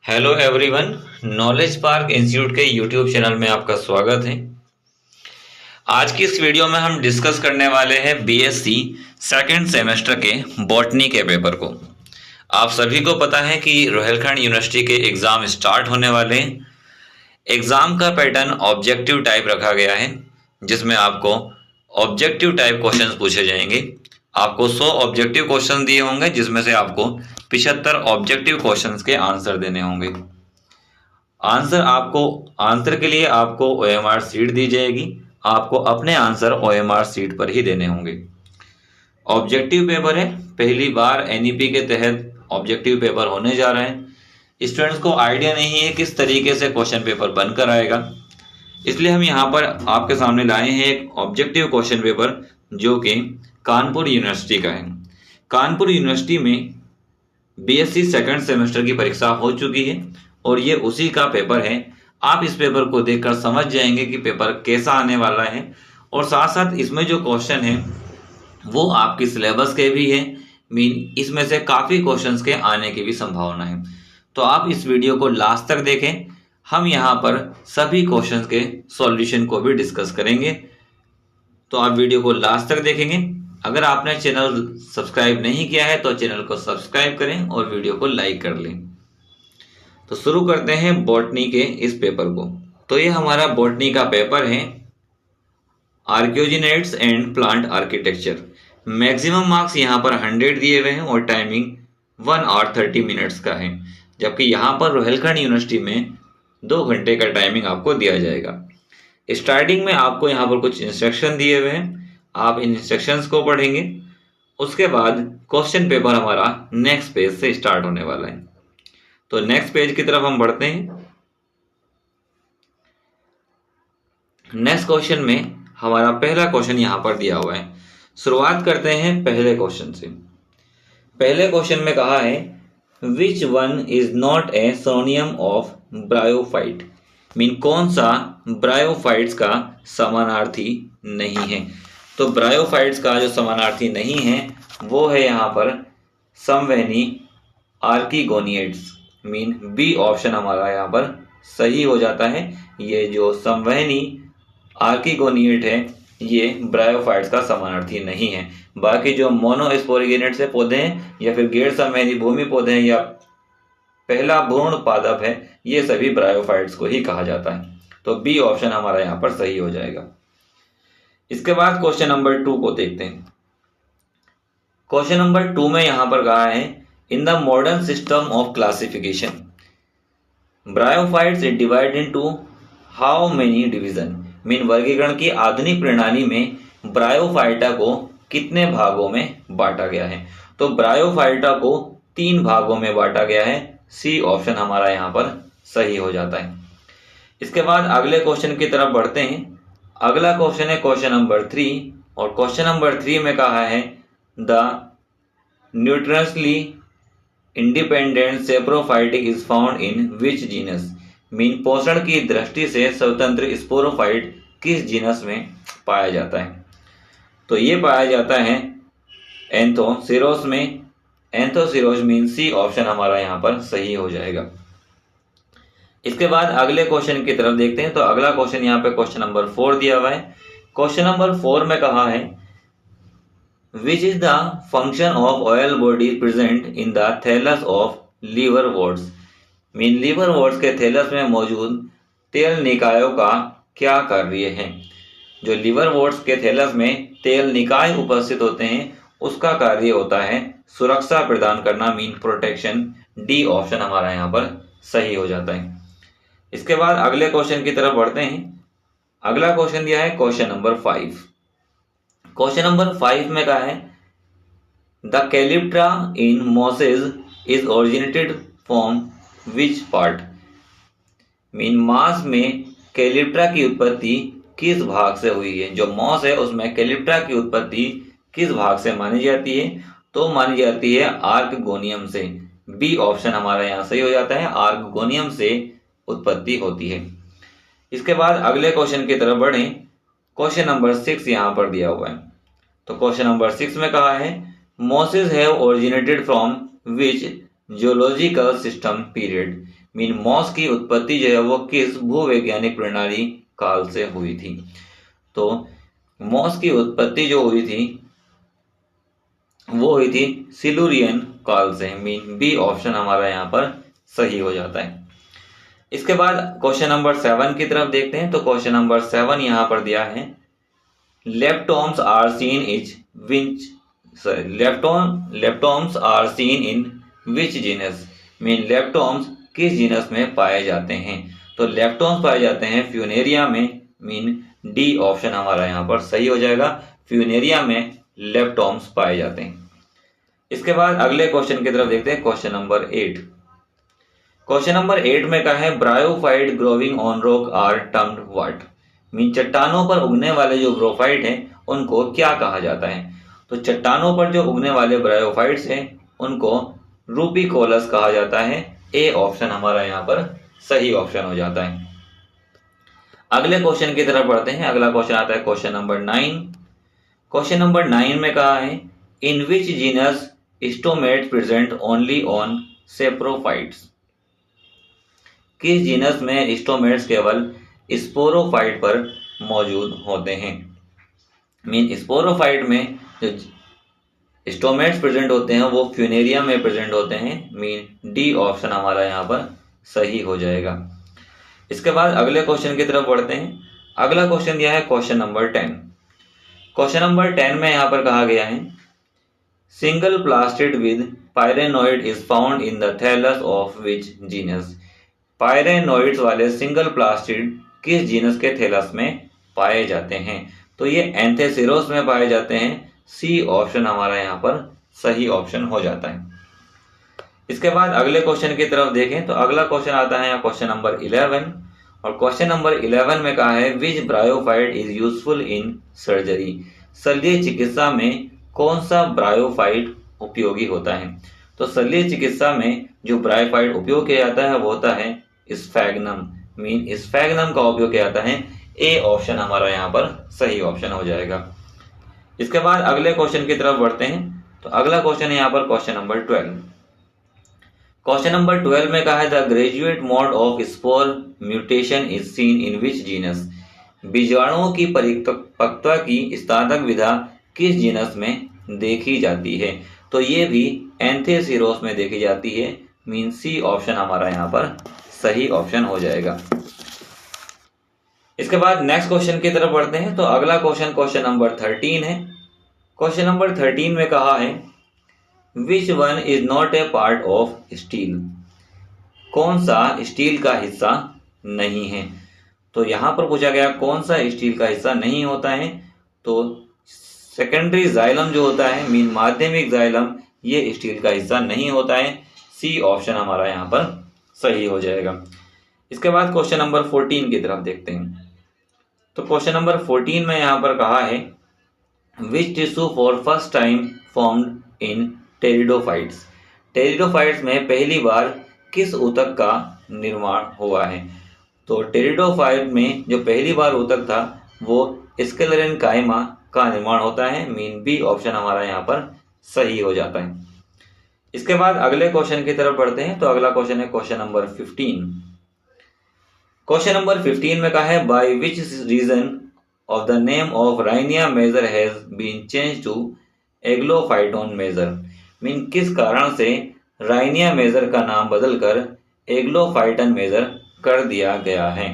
Hello everyone. Knowledge park institute के YouTube channel में आपका स्वागत है। आज की इस वीडियो में हम डिस्कस करने वाले हैं बीएससी सेकंड सेमेस्टर के बॉटनी के पेपर को। आप सभी को पता है कि रोहिलखंड यूनिवर्सिटी के एग्ज़ाम स्टार्ट होने वाले हैं। एग्ज़ाम का पैटर्न ऑब्जेक्टिव टाइप रखा गया है, जिसमें आपको ऑब्जेक्टिव टाइप क्वेश्चंस पूछे जाएंगे। आपको 100 ऑब्जेक्टिव क्वेश्चन दिए होंगे, जिसमें से आपको 75 ऑब्जेक्टिव क्वेश्चंस के आंसर देने होंगे। आंसर के लिए आपको ओएमआर सीट दी जाएगी। आपको अपने आंसर ओएमआर सीट पर ही देने होंगे। ऑब्जेक्टिव पेपर है, पहली बार एनईपी के तहत ऑब्जेक्टिव पेपर होने जा रहे हैं। स्टूडेंट्स को आइडिया नहीं है किस तरीके से क्वेश्चन पेपर बनकर आएगा, इसलिए हम यहाँ पर आपके सामने लाए हैं एक ऑब्जेक्टिव क्वेश्चन पेपर जो कि कानपुर यूनिवर्सिटी का है। कानपुर यूनिवर्सिटी में बीएससी सेकंड सेमेस्टर की परीक्षा हो चुकी है और ये उसी का पेपर है। आप इस पेपर को देखकर समझ जाएंगे कि पेपर कैसा आने वाला है, और साथ साथ इसमें जो क्वेश्चन है वो आपकी सिलेबस के भी है। इसमें से काफ़ी क्वेश्चंस के आने की भी संभावना है। तो आप इस वीडियो को लास्ट तक देखें। हम यहाँ पर सभी क्वेश्चंस के सॉल्यूशन को भी डिस्कस करेंगे, तो आप वीडियो को लास्ट तक देखेंगे। अगर आपने चैनल सब्सक्राइब नहीं किया है तो चैनल को सब्सक्राइब करें और वीडियो को लाइक कर लें। तो शुरू करते हैं बॉटनी के इस पेपर को। तो ये हमारा बॉटनी का पेपर है, archegoniates and plant architecture. Maximum marks यहाँ पर 100 दिए हुए हैं और टाइमिंग 1 आवर 30 मिनट्स का है, जबकि यहाँ पर रोहिलखंड यूनिवर्सिटी में 2 घंटे का टाइमिंग आपको दिया जाएगा। स्टार्टिंग में आपको यहाँ पर कुछ इंस्ट्रक्शन दिए हुए हैं, आप इन इंस्ट्रक्शंस को पढ़ेंगे। उसके बाद क्वेश्चन पेपर हमारा नेक्स्ट पेज से स्टार्ट होने वाला है। तो नेक्स्ट पेज की तरफ हम बढ़ते हैं। नेक्स्ट क्वेश्चन में हमारा पहला क्वेश्चन यहाँ पर दिया हुआ है। शुरुआत करते हैं पहले क्वेश्चन से। पहले क्वेश्चन में कहा है which one is not a synonym of bryophyte. कौन सा ब्रायोफाइट्स का समानार्थी नहीं है। तो ब्रायोफाइट्स का जो समानार्थी नहीं है वो है यहाँ पर समवहनी आर्किगोनिएट्स। बी ऑप्शन हमारा यहाँ पर सही हो जाता है। ये जो समवहनी आर्किगोनिएट है ये ब्रायोफाइट्स का समानार्थी नहीं है। बाकी जो मोनोस्पोरिगेनेट से पौधे हैं या फिर गैर समवहनी भूमि पौधे हैं या पहला भ्रूण पादप है, ये सभी ब्रायोफाइट्स को ही कहा जाता है। तो बी ऑप्शन हमारा यहाँ पर सही हो जाएगा। इसके बाद क्वेश्चन नंबर 2 को देखते हैं। क्वेश्चन नंबर 2 में यहाँ पर कहा है in the modern system of classification bryophytes divide into how many division. वर्गीकरण की आधुनिक प्रणाली में ब्रायोफाइटा को कितने भागों में बांटा गया है। तो ब्रायोफाइटा को 3 भागों में बांटा गया है। सी ऑप्शन हमारा यहाँ पर सही हो जाता है। इसके बाद अगले क्वेश्चन की तरफ बढ़ते हैं। अगला क्वेश्चन है क्वेश्चन नंबर 3, और क्वेश्चन नंबर 3 में कहा है the nutritionally independent saprophytic is found in which genus. पोषण की दृष्टि से स्वतंत्र स्पोरोफाइट किस जीनस में पाया जाता है। तो ये पाया जाता है एंथोसिरोस में। एंथोसिरोस सी ऑप्शन हमारा यहाँ पर सही हो जाएगा। इसके बाद अगले क्वेश्चन की तरफ देखते हैं। तो अगला क्वेश्चन यहाँ पे क्वेश्चन नंबर 4 दिया हुआ है। क्वेश्चन नंबर 4 में कहा है which is the function of oil body present in the thallus of liverworts. Liverworts के थैलस में मौजूद तेल निकायों का क्या कार्य है। जो लीवरवर्ट्स के थैलस में तेल निकाय उपस्थित होते हैं उसका कार्य होता है सुरक्षा प्रदान करना, प्रोटेक्शन। डी ऑप्शन हमारा यहाँ पर सही हो जाता है। इसके बाद अगले क्वेश्चन की तरफ बढ़ते हैं। अगला क्वेश्चन दिया है क्वेश्चन नंबर 5। क्वेश्चन नंबर 5 में कहा है the calyptra in mosses is originated from which part. Moss में कैलिप्ट्रा की उत्पत्ति किस भाग से हुई है। जो मॉस है उसमें कैलिप्ट्रा की उत्पत्ति किस भाग से मानी जाती है। तो मानी जाती है आर्कगोनियम से। बी ऑप्शन हमारा यहाँ सही हो जाता है, आर्कगोनियम से उत्पत्ति होती है। इसके बाद अगले क्वेश्चन की तरफ बढ़ें। क्वेश्चन नंबर 6 यहाँ पर दिया हुआ है। तो क्वेश्चन नंबर 6 में कहा है mosses have originated from which geological system period. Mean moss की उत्पत्ति जो है वो किस भूवैज्ञानिक प्रणाली काल से हुई थी। तो मॉस की उत्पत्ति जो हुई थी वो हुई थी सिलुरियन काल से। मीन बी ऑप्शन हमारा यहाँ पर सही हो जाता है। इसके बाद क्वेश्चन नंबर 7 की तरफ देखते हैं। तो क्वेश्चन नंबर 7 यहाँ पर दिया है leptoms are seen is which leptoms are seen in which genus. Mean leptoms किस जीनस में पाए जाते हैं। तो लेप्टोम्स पाए जाते हैं फ्यूनेरिया में। मीन डी ऑप्शन हमारा यहाँ पर सही हो जाएगा, फ्यूनेरिया में लेप्टोम्स पाए जाते हैं। इसके बाद अगले क्वेश्चन की तरफ देखते हैं। Question number 8। क्वेश्चन नंबर 8 में कहा है bryophyte growing on rock are termed what. Mean चट्टानों पर उगने वाले जो ब्रोफाइट हैं उनको क्या कहा जाता है। तो चट्टानों पर जो उगने वाले ब्रायोफाइट्स हैं उनको रूपिकोलस कहा जाता है। ए ऑप्शन हमारा यहाँ पर सही ऑप्शन हो जाता है। अगले क्वेश्चन की तरफ बढ़ते हैं। अगला क्वेश्चन आता है क्वेश्चन नंबर 9। क्वेश्चन नंबर 9 में कहा है in which genus stomates present only on saprophytes. किस जीनस में स्टोमेट्स केवल स्पोरोफाइट पर मौजूद होते हैं। मीन स्पोरोफाइट में जो स्टोमेट्स प्रेजेंट होते हैं वो फ्यूनेरिया में प्रेजेंट होते हैं। मीन डी ऑप्शन हमारा यहाँ पर सही हो जाएगा। इसके बाद अगले क्वेश्चन की तरफ बढ़ते हैं। अगला क्वेश्चन दिया है क्वेश्चन नंबर 10। क्वेश्चन नंबर 10 में यहाँ पर कहा गया है single plastid with pyrenoid is found in the thallus of which genus. Pyrenoids वाले सिंगल प्लास्टिड किस जीनस के थैलस में पाए जाते हैं। तो ये एंथेसिरोस में पाए जाते हैं। सी ऑप्शन हमारा यहाँ पर सही ऑप्शन हो जाता है। इसके बाद अगले क्वेश्चन की तरफ देखें तो अगला क्वेश्चन आता है क्वेश्चन नंबर 11। और क्वेश्चन नंबर 11 में कहा है which bryophyte is useful in surgery. शल्य चिकित्सा में कौन सा ब्रायोफाइट उपयोगी होता है। तो शल्य चिकित्सा में जो ब्रायोफाइट उपयोग किया जाता है वो होता है स्फैग्नम। मीन स्फैग्नम का उपयोग किया जाता है। ए ऑप्शन हमारा यहाँ पर सही ऑप्शन हो जाएगा। इसके बाद अगले क्वेश्चन की तरफ बढ़ते हैं। तो अगला क्वेश्चन है यहाँ पर क्वेश्चन नंबर 12। क्वेश्चन नंबर 12 में कहा है the graduate mode of spore mutation is seen in which genus. बीजाणुओं की परिपक्वता की स्नातक विधा किस जीनस में देखी जाती है। तो ये भी एंथेसिरोस में देखी जाती है। मीन सी ऑप्शन हमारा यहाँ पर सही ऑप्शन हो जाएगा। इसके बाद नेक्स्ट क्वेश्चन की तरफ बढ़ते हैं। तो अगला क्वेश्चन नंबर 13 है। क्वेश्चन नंबर 13 में कहा है which one is not a part of steel. कौन सा स्टील का हिस्सा नहीं है। तो यहां पर पूछा गया कौन सा स्टील का हिस्सा नहीं होता है। तो सेकेंडरी जाइलम जो होता है मीन माध्यमिक जाइलम ये स्टील का हिस्सा नहीं होता है। सी ऑप्शन हमारा यहाँ पर सही हो जाएगा। इसके बाद क्वेश्चन नंबर 14 की तरफ देखते हैं। तो क्वेश्चन नंबर 14 में यहाँ पर कहा है which tissue for first time formed in pteridophytes. Pteridophytes में पहली बार किस ऊतक का निर्माण हुआ है। तो टेरिडोफाइट में जो पहली बार ऊतक था वो स्क्लेरेन्काइमा का निर्माण होता है। मीन बी ऑप्शन हमारा यहाँ पर सही हो जाता है। इसके बाद अगले क्वेश्चन की तरफ बढ़ते हैं। तो अगला क्वेश्चन है क्वेश्चन नंबर 15। क्वेश्चन नंबर 15 में कहा है by which reason of the name of Rhynia major has been change to Aglaophyton major. Mean किस कारण से राइनिया मेजर का नाम बदलकर एग्लोफाइटन मेजर कर दिया गया है।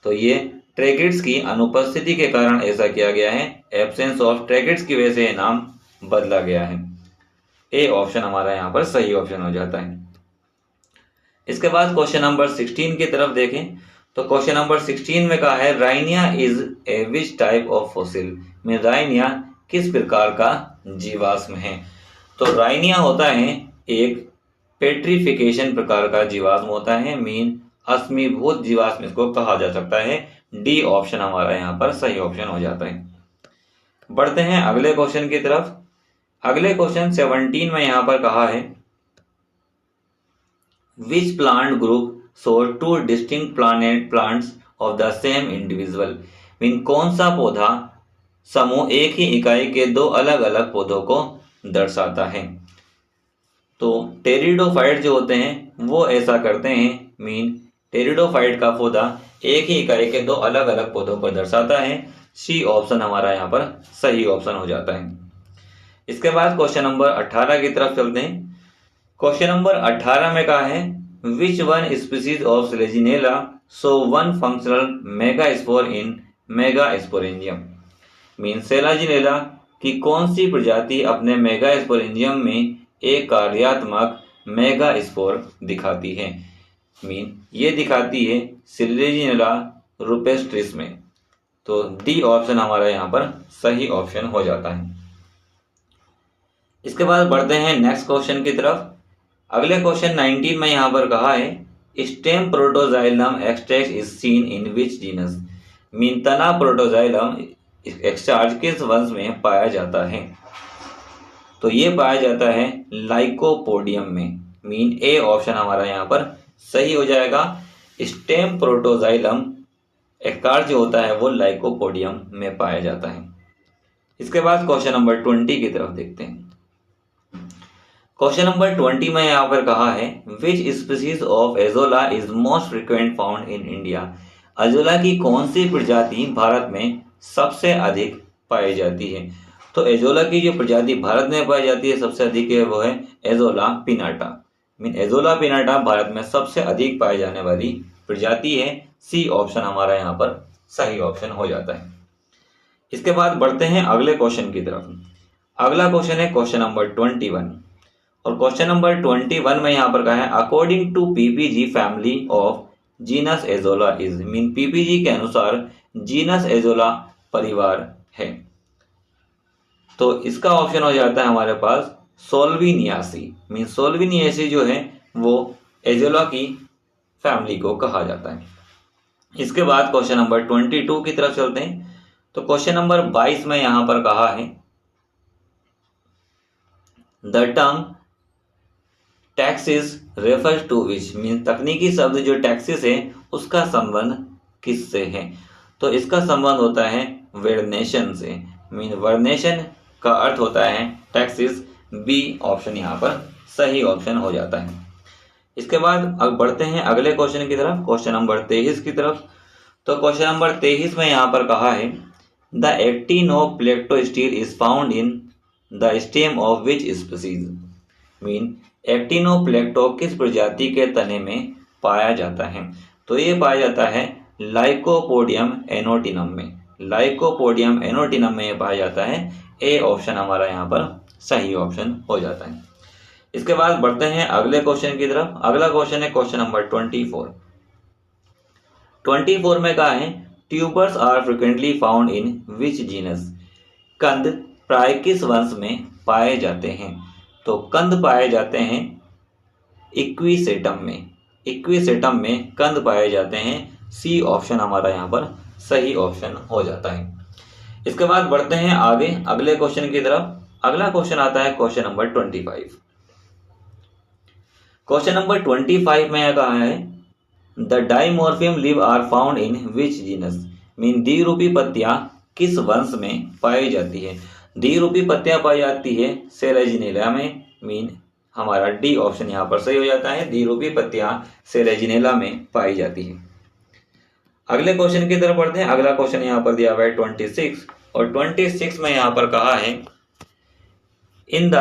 तो ये ट्रैकिड्स की अनुपस्थिति के कारण ऐसा किया गया है। एब्सेंस ऑफ ट्रैकिड्स की वजह से नाम बदला गया है। ए ऑप्शन हमारा यहाँ पर सही ऑप्शन हो जाता है। इसके बाद क्वेश्चन नंबर 16 की तरफ देखें। तो क्वेश्चन नंबर 16 में कहा है Rhynia is a which type of fossil. में राइनिया किस प्रकार का जीवाश्म है। तो राइनिया होता है एक पेट्रिफिकेशन प्रकार का जीवाश्म होता है। मीन अस्मीभूत जीवाश्म इसको कहा जा सकता है। डी ऑप्शन हमारा यहाँ पर सही ऑप्शन हो जाता है। बढ़ते हैं अगले क्वेश्चन की तरफ। अगले क्वेश्चन 17 में यहाँ पर कहा है which plant group so two distinct plants of the same individual. Mean कौन सा पौधा समूह एक ही इकाई के दो अलग अलग पौधों को दर्शाता है। तो टेरिडोफाइट जो होते हैं वो ऐसा करते हैं, मीन टेरिडोफाइट का पौधा एक ही इकाई के दो अलग अलग पौधों पर दर्शाता है। सी ऑप्शन हमारा यहाँ पर सही ऑप्शन हो जाता है। इसके बाद क्वेश्चन नंबर 18 की तरफ चलते हैं। क्वेश्चन नंबर 18 में कहा है which one species of Selaginella so one functional megaspore in megasporangium. Mean Selaginella की कौन सी प्रजाति अपने मेगास्पोरेंजियम में एक कार्यात्मक मेगास्पोर दिखाती है। मीन ये दिखाती है सेलेजिनेला रुपेस्ट्रिस में। तो डी ऑप्शन हमारा यहाँ पर सही ऑप्शन हो जाता है। इसके बाद बढ़ते हैं नेक्स्ट क्वेश्चन की तरफ। अगले क्वेश्चन 19 में यहाँ पर कहा है stem protoxylem extract is seen in which genus. Mean तना प्रोटोजाइलम एक्सचार्ज किस वंश में पाया जाता है। तो ये पाया जाता है लाइकोपोडियम में। मीन ए ऑप्शन हमारा यहाँ पर सही हो जाएगा। स्टेम प्रोटोजाइलम एक्सचार्ज जो होता है वो लाइकोपोडियम में पाया जाता है। इसके बाद क्वेश्चन नंबर 20 की तरफ देखते हैं। क्वेश्चन नंबर 20 में यहाँ पर कहा है which species of azolla is most frequent found in India. Azolla की कौन सी प्रजाति भारत में सबसे अधिक पाई जाती है। तो एजोला की जो प्रजाति भारत में पाई जाती है सबसे अधिक है वो है azolla piñata. Mean azolla piñata Bharat में सबसे अधिक पाई जाने वाली प्रजाति है। सी ऑप्शन हमारा यहाँ पर सही ऑप्शन हो जाता है। इसके बाद बढ़ते हैं अगले क्वेश्चन की तरफ। अगला क्वेश्चन है क्वेश्चन नंबर 21 और क्वेश्चन नंबर 21 में यहाँ पर कहा है according to PPG family of genus Azolla is. Mean PPG के अनुसार जीनस एजोला परिवार है। तो इसका ऑप्शन हो जाता है हमारे पास सोल्विनियासी। मीन सोल्विनियासी जो है वो एजोला की फैमिली को कहा जाता है। इसके बाद क्वेश्चन नंबर 22 की तरफ चलते हैं। तो क्वेश्चन नंबर 22 में यहां पर कहा है the term taxis refers to which. Mean तकनीकी शब्द जो टैक्सिस है उसका संबंध किससे है। तो इसका संबंध होता है वर्नेशन से। मीन वर्नेशन का अर्थ होता है टैक्सिस। बी ऑप्शन यहाँ पर सही ऑप्शन हो जाता है। इसके बाद अब बढ़ते हैं अगले क्वेश्चन की तरफ, क्वेश्चन नंबर 23 की तरफ। तो क्वेश्चन नंबर 23 में यहाँ पर कहा है the actinoplectostele is found in the stem of which species. Mean actinoplecto किस प्रजाति के तने में पाया जाता है। तो ये पाया जाता है लाइकोपोडियम एनोटिनम में। लाइकोपोडियम एनोटिनम में ये पाया जाता है। ए ऑप्शन हमारा यहाँ पर सही ऑप्शन हो जाता है। इसके बाद बढ़ते हैं अगले क्वेश्चन की तरफ। अगला क्वेश्चन है क्वेश्चन नंबर 24। 24 में कहा है tubers are frequently found in which genus. कंद प्राय किस वंश में पाए जाते हैं। तो कंद पाए जाते हैं इक्विसेटम में। इक्विसेटम में कंद पाए जाते हैं। सी ऑप्शन हमारा यहाँ पर सही ऑप्शन हो जाता है। इसके बाद बढ़ते हैं आगे अगले क्वेश्चन की तरफ। अगला क्वेश्चन आता है क्वेश्चन नंबर 25। क्वेश्चन नंबर 25 में कहा है the dimorphic leave are found in which genus. Mean द्विरूपी पत्तियां किस वंश में पाई जाती है। द्विरूपी पत्तियां पाई जाती है सेलेजिनेला में। मीन हमारा डी ऑप्शन यहाँ पर सही हो जाता है। द्विरूपी पत्तियां सेलेजिनेला में पाई जाती है। अगले क्वेश्चन की तरफ बढ़ते हैं। अगला क्वेश्चन यहाँ पर दिया हुआ है 26 और 26 में यहाँ पर कहा है in the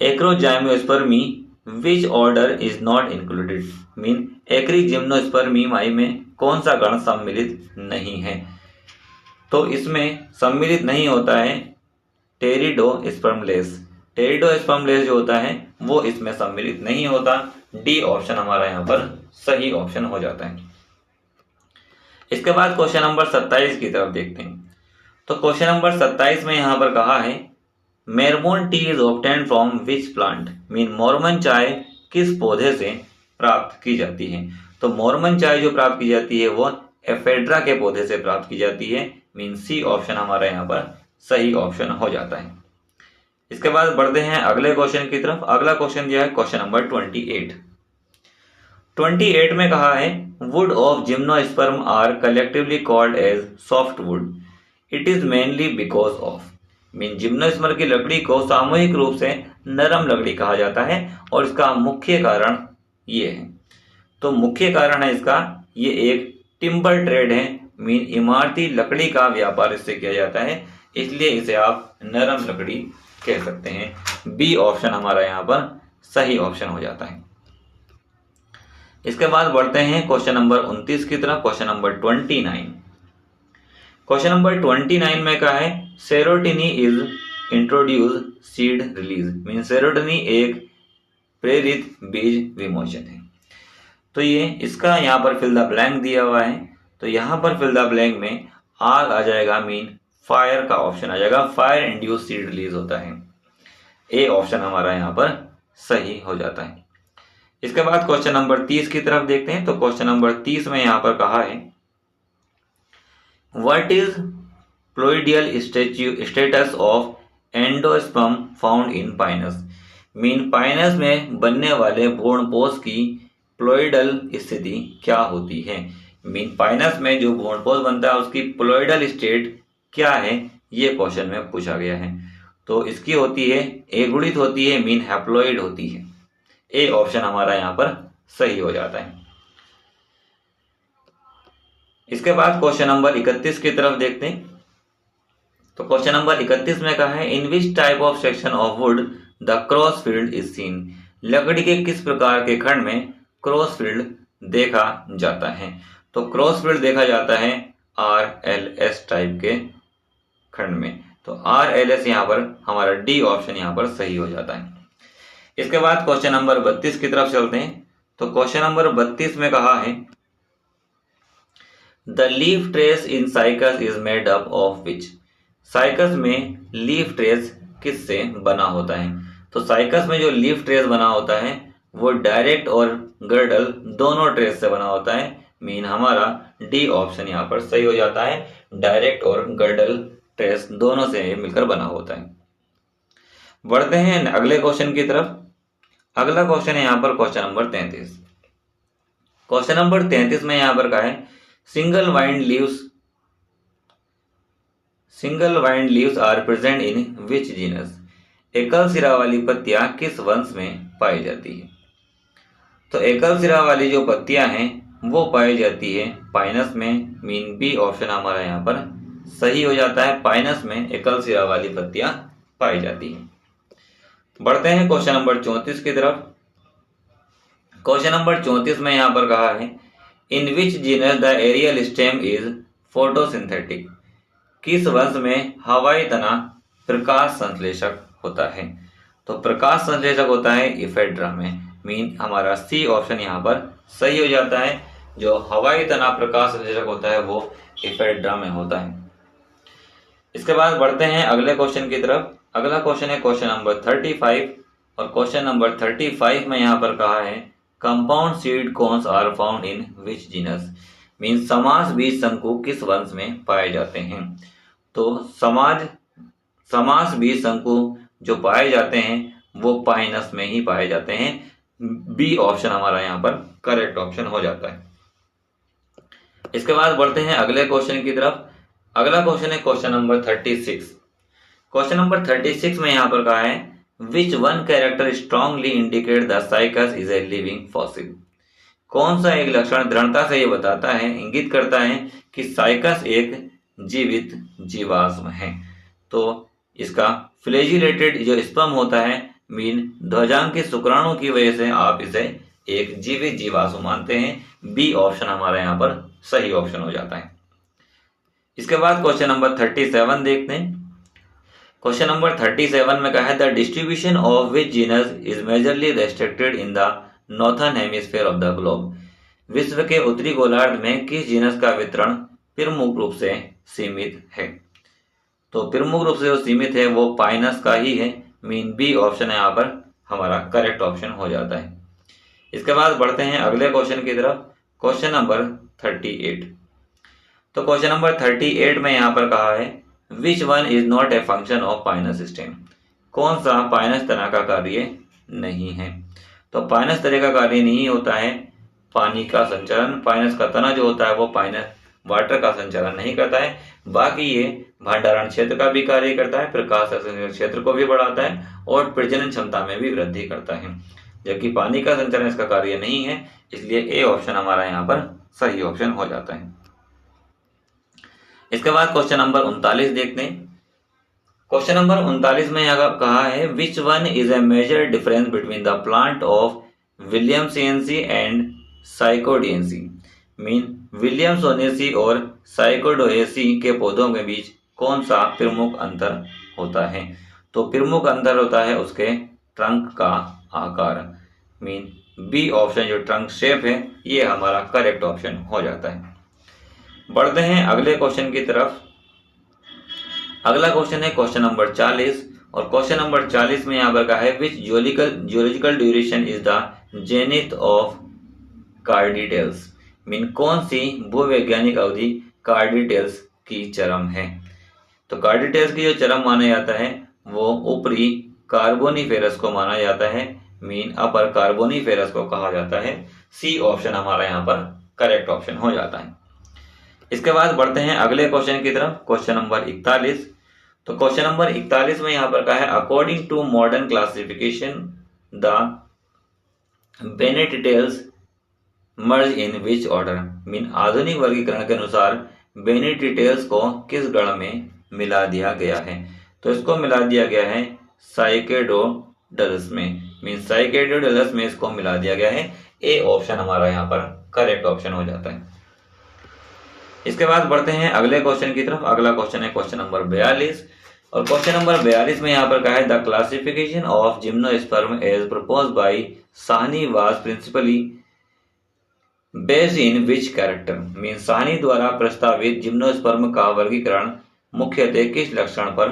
acrogymnosperm which order is not included. Mean acrogymnosperm में कौन सा गण सम्मिलित नहीं है। तो इसमें सम्मिलित नहीं होता है टेरिडोस्पर्मलेस। टेरिडोस्पर्मलेस जो होता है वो इसमें सम्मिलित नहीं होता। डी ऑप्शन हमारा यहाँ पर सही ऑप्शन हो जाता है। इसके बाद क्वेश्चन नंबर 27 की तरफ देखते हैं। तो क्वेश्चन नंबर 27 में यहाँ पर कहा है Mormon tea is obtained from which plant. Mean Mormon चाय किस पौधे से प्राप्त की जाती है। तो मोरमन चाय जो प्राप्त की जाती है वो एफेड्रा के पौधे से प्राप्त की जाती है। मीन सी ऑप्शन हमारा यहाँ पर सही ऑप्शन हो जाता है। इसके बाद बढ़ते हैं अगले क्वेश्चन की तरफ। अगला क्वेश्चन दिया है क्वेश्चन नंबर 28। 28 में कहा है wood of gymnosperm are collectively called as soft wood. It is mainly because of. Mean gymnosperm की लकड़ी को सामूहिक रूप से नरम लकड़ी कहा जाता है और इसका मुख्य कारण ये है। तो मुख्य कारण है इसका, ये एक टिम्बर ट्रेड है, मीन इमारती लकड़ी का व्यापार इससे किया जाता है, इसलिए इसे आप नरम लकड़ी कह सकते हैं। बी ऑप्शन हमारा यहाँ पर सही ऑप्शन हो जाता है। इसके बाद बढ़ते हैं क्वेश्चन नंबर 29 की तरफ। Question number 29। क्वेश्चन नंबर 29 में कहा है serotiny is introduce seed release, mean serotiny एक प्रेरित बीज विमोचन है। तो ये इसका यहाँ पर फिल द ब्लैंक दिया हुआ है, तो यहाँ पर फिल द ब्लैंक में आग आ जाएगा, मीन फायर का ऑप्शन आ जाएगा, फायर इंड्यूस सीड रिलीज होता है। ए ऑप्शन हमारा यहाँ पर सही हो जाता है। इसके बाद क्वेश्चन नंबर 30 की तरफ देखते हैं। तो क्वेश्चन नंबर 30 में यहाँ पर कहा है what is ploidal status of endosperm found in Pinus, mean Pinus में बनने वाले भ्रूणपोष की प्लोइडल स्थिति क्या होती है। मीन पाइनस में जो भ्रूणपोष बनता है उसकी प्लोइडल स्टेट क्या है, ये क्वेश्चन में पूछा गया है। तो इसकी होती है एगुणित होती है, मीन हैप्लॉइड होती है। ए ऑप्शन हमारा यहाँ पर सही हो जाता है। इसके बाद क्वेश्चन नंबर 31 की तरफ देखते हैं। तो क्वेश्चन नंबर 31 में कहा है in which type of section of wood the cross field is seen, लकड़ी के किस प्रकार के खंड में क्रॉस फील्ड देखा जाता है। तो क्रॉस फील्ड देखा जाता है RLS टाइप के खंड में। तो RLS यहाँ पर हमारा डी ऑप्शन यहाँ पर सही हो जाता है। इसके बाद क्वेश्चन नंबर 32 की तरफ चलते हैं। तो क्वेश्चन नंबर 32 में कहा है the leaf trace in cycas is made up of which, cycas में लीफ ट्रेस किससे बना होता है। तो साइकस में जो लीफ ट्रेस बना होता है वो डायरेक्ट और गर्डल दोनों ट्रेस से बना होता है, मीन हमारा डी ऑप्शन यहाँ पर सही हो जाता है। डायरेक्ट और गर्डल ट्रेस दोनों से मिलकर बना होता है। बढ़ते हैं अगले क्वेश्चन की तरफ। अगला क्वेश्चन है यहाँ पर क्वेश्चन नंबर 33। क्वेश्चन नंबर 33 में यहाँ पर कहा है single veined leaves are present in which genus, एकल सिरा वाली पत्तियां किस वंश में पाई जाती है। तो एकल सिरा वाली जो पत्तियां हैं वो पाई जाती है पाइनस में, मीन बी ऑप्शन हमारा यहाँ पर सही हो जाता है। पाइनस में एकल सिरा वाली पत्तियां पाई जाती है। बढ़ते हैं क्वेश्चन नंबर 34 की तरफ। क्वेश्चन नंबर 34 में यहाँ पर कहा है in which genus the aerial stem is photosynthetic, किस वंश में हवाई तना प्रकाश संश्लेषक होता है। तो प्रकाश संश्लेषक होता है इफेड्रा में, मीन हमारा सी ऑप्शन यहाँ पर सही हो जाता है। जो हवाई तना प्रकाश संश्लेषक होता है वो इफेड्रा में होता है। इसके बाद बढ़ते हैं अगले क्वेश्चन की तरफ। अगला क्वेश्चन है क्वेश्चन नंबर 35 और क्वेश्चन नंबर 35 में यहाँ पर कहा है compound seed cones are found in which genus, mean समास बीज शंकु किस वंश में पाए जाते हैं। तो समास बीज शंकु जो पाए जाते हैं वो पाइनस में ही पाए जाते हैं। बी ऑप्शन हमारा यहाँ पर करेक्ट ऑप्शन हो जाता है। इसके बाद बढ़ते हैं अगले क्वेश्चन की तरफ। अगला क्वेश्चन है क्वेश्चन नंबर 36। क्वेश्चन नंबर 36 में यहाँ पर कहा है which one character strongly indicate the cycas is a living fossil, कौन सा एक लक्षण दृढ़ता से ये बताता है, इंगित करता है कि साइकस एक जीवित जीवाश्म है। तो इसका फ्लैजिलेटेड जो स्पर्म होता है, मीन ध्वजांकी शुक्राणु की वजह से आप इसे एक जीवित जीवाश्म मानते हैं। बी ऑप्शन हमारा यहाँ पर सही ऑप्शन हो जाता है। इसके बाद क्वेश्चन नंबर 37 देखते हैं। क्वेश्चन नंबर 37 में कहा है the distribution of which genus is majorly restricted in the northern hemisphere of the globe, विश्व के उत्तरी गोलार्ध में किस जीनस का वितरण प्रमुख रूप से सीमित है। तो प्रमुख रूप से जो सीमित है वो पाइनस का ही है, मीन बी ऑप्शन यहाँ पर हमारा करेक्ट ऑप्शन हो जाता है। इसके बाद बढ़ते हैं अगले क्वेश्चन की तरफ। Question number 38। तो क्वेश्चन नंबर 38 में यहाँ पर कहा है which one is not a function of Pinus stem, कौन सा पाइनस तना का कार्य नहीं है। तो पाइनस तने का कार्य नहीं होता है पानी का संचरण, पाइनस का तना जो होता है वो पाइनस वाटर का संचालन नहीं करता है। बाकी ये भंडारण क्षेत्र का भी कार्य करता है, प्रकाश संश्लेषण क्षेत्र को भी बढ़ाता है और प्रजनन क्षमता में भी वृद्धि करता है। जबकि पानी का संचालन इसका कार्य नहीं है, इसलिए ए ऑप्शन हमारा यहाँ पर सही ऑप्शन हो जाता है। इसके बाद क्वेश्चन नंबर 39 देखते हैं। क्वेश्चन नंबर 39 में यहाँ कहा है which one is a major difference between the plant of Williamsoniaceae and Cycadaceae. Mean Williamsoniaceae और साइकोडियेसी के पौधों के बीच कौन सा प्रमुख अंतर होता है? तो प्रमुख अंतर होता है उसके ट्रंक का आकार। मीन बी ऑप्शन जो ट्रंक शेप है ये हमारा करेक्ट ऑप्शन हो जाता है। बढ़ते हैं अगले क्वेश्चन की तरफ। अगला क्वेश्चन है क्वेश्चन नंबर 40 और क्वेश्चन नंबर 40 में यहाँ पर कहा है which geological duration is the zenith of Cordaitales. Mean कौन सी भूवैज्ञानिक अवधि कार्डिटेल्स की चरम है? तो कार्डिटेल्स की जो चरम माना जाता है वो ऊपरी कार्बोनिफेरस को माना जाता है। मीन अपर कार्बोनिफेरस को कहा जाता है। सी ऑप्शन हमारा यहाँ पर करेक्ट ऑप्शन हो जाता है। इसके बाद बढ़ते हैं अगले क्वेश्चन की तरफ, क्वेश्चन नंबर 41। तो क्वेश्चन नंबर 41 में यहाँ पर कहा है according to modern classification the Bennettitales merge in which order. Mean आधुनिक वर्गीकरण के अनुसार बेनेटिटेल्स को किस गण में मिला दिया गया है? तो इसको मिला दिया गया है साइकेडोडलस में। मीन साइकेडोडलस में इसको मिला दिया गया है। ए ऑप्शन हमारा यहाँ पर करेक्ट ऑप्शन हो जाता है। इसके बाद बढ़ते हैं अगले क्वेश्चन की तरफ। अगला क्वेश्चन है क्वेश्चन नंबर 42 और क्वेश्चन नंबर 42 में यहाँ पर कहा है the classification of gymnosperm as proposed by Sahni was principally based in which character. Mean Sahni द्वारा प्रस्तावित जिम्नोस्पर्म का वर्गीकरण मुख्यतः किस लक्षण पर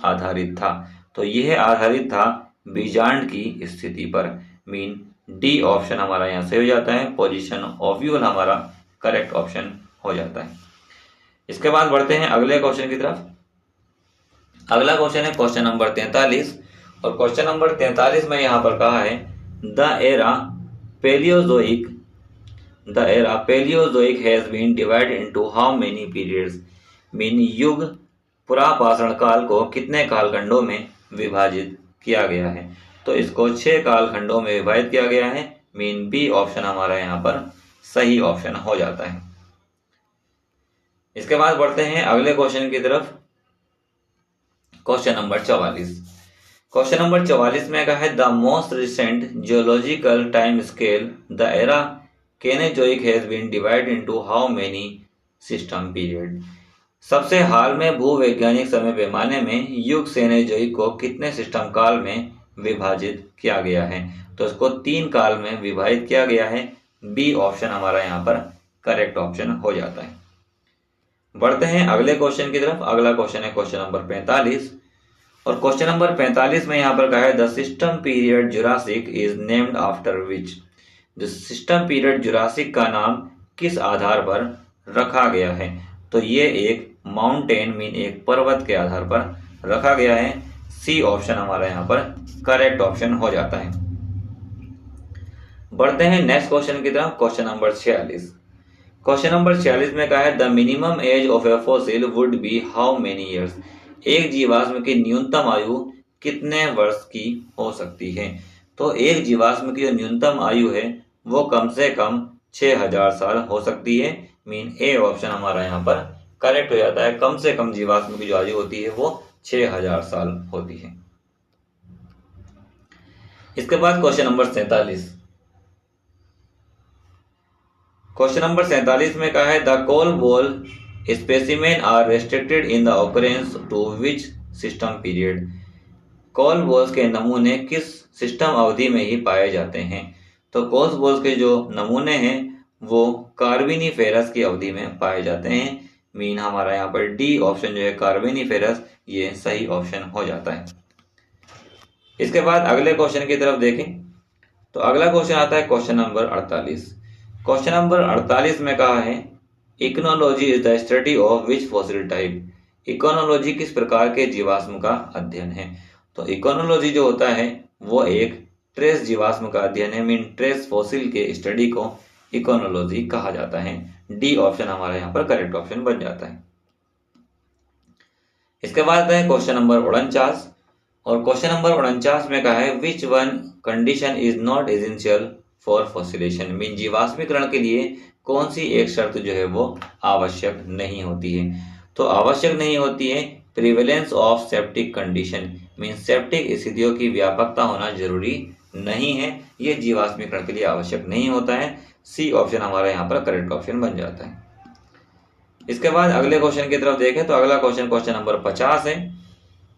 आधारित था? तो यह आधारित था बीजांड की स्थिति पर। मीन डी ऑप्शन हमारा यहाँ से हो जाता है। पोजीशन ओव्यूल हमारा करेक्ट ऑप्शन हो जाता है। इसके बाद बढ़ते हैं अगले क्वेश्चन की तरफ। अगला क्वेश्चन है क्वेश्चन नंबर 43 और क्वेश्चन नंबर 43 में यहाँ पर कहा है the era Palaeozoic has been divided into how many periods. Mean युग पुरापाषाण काल को कितने कालखंडों में विभाजित किया गया है? तो इसको 6 कालखंडों में विभाजित किया गया है। मीन बी ऑप्शन हमारा यहाँ पर सही ऑप्शन हो जाता है। इसके बाद बढ़ते हैं अगले क्वेश्चन की तरफ, क्वेश्चन नंबर 44। क्वेश्चन नंबर 44 में कहा है the most recent geological time scale the era Cenozoic has been divided into how many system period. सबसे हाल में भूवैज्ञानिक समय पैमाने में युग सेनेजोइक को कितने सिस्टम काल में विभाजित किया गया है? तो इसको 3 काल में विभाजित किया गया है। बी ऑप्शन हमारा यहाँ पर करेक्ट ऑप्शन हो जाता है। बढ़ते हैं अगले क्वेश्चन की तरफ। अगला क्वेश्चन है क्वेश्चन नंबर 45 और क्वेश्चन नंबर 45 में यहाँ पर कहा है the system period Jurassic is named after which. जो सिस्टम पीरियड जुरासिक का नाम किस आधार पर रखा गया है? तो ये एक माउंटेन मीन एक पर्वत के आधार पर रखा गया है। सी ऑप्शन हमारा यहाँ पर करेक्ट ऑप्शन हो जाता है। बढ़ते हैं नेक्स्ट क्वेश्चन की तरफ, क्वेश्चन नंबर 46। क्वेश्चन नंबर 46 में कहा है the minimum age of A fossil would be how many years. एक जीवाश्म की न्यूनतम आयु कितने वर्ष की हो सकती है? तो एक जीवाश्म की जो न्यूनतम आयु है वो कम से कम 6000 साल हो सकती है। मीन ए ऑप्शन हमारा यहाँ पर करेक्ट हो जाता है। कम से कम जीवाश्म की जो आयु होती है वो 6000 साल होती है। इसके बाद क्वेश्चन नंबर 47। क्वेश्चन नंबर 47 में कहा है the coal ball specimen are restricted in the occurrence to which system period. Coal balls के नमूने किस सिस्टम अवधि में ही पाए जाते हैं? तो कोल बॉल्स के जो नमूने हैं वो कार्बोनिफेरस की अवधि में पाए जाते हैं। मीन हमारा यहाँ पर डी ऑप्शन जो है कार्बोनिफेरस, ये सही ऑप्शन हो जाता है। इसके बाद अगले क्वेश्चन की तरफ देखें तो अगला क्वेश्चन आता है क्वेश्चन नंबर 48। क्वेश्चन नंबर 48 में कहा है ichnology is the study of which fossil type. Ichnology किस प्रकार के जीवाश्म का अध्ययन है? तो इकोनोलॉजी जो होता है वो एक ट्रेस जीवाश्म का अध्ययन है। मीन ट्रेस फॉसिल के स्टडी को इकोनोलॉजी कहा जाता है। डी ऑप्शन हमारा यहाँ पर करेक्ट ऑप्शन बन जाता है। इसके बाद है क्वेश्चन नंबर 49, और क्वेश्चन नंबर 49 में कहा है which one condition is not essential for fossilization, mean जीवाश्मीकरण के लिए कौन सी एक शर्त जो है वो आवश्यक नहीं होती है। तो आवश्यक नहीं होती है prevalence of septic condition, mean septic स्थितियों की व्यापकता होना जरूरी नहीं है, ये जीवाश्मीकरण के लिए आवश्यक नहीं होता है। सी ऑप्शन हमारा यहाँ पर करेक्ट ऑप्शन बन जाता है। इसके बाद अगले क्वेश्चन की तरफ देखें तो अगला क्वेश्चन क्वेश्चन नंबर 50 है,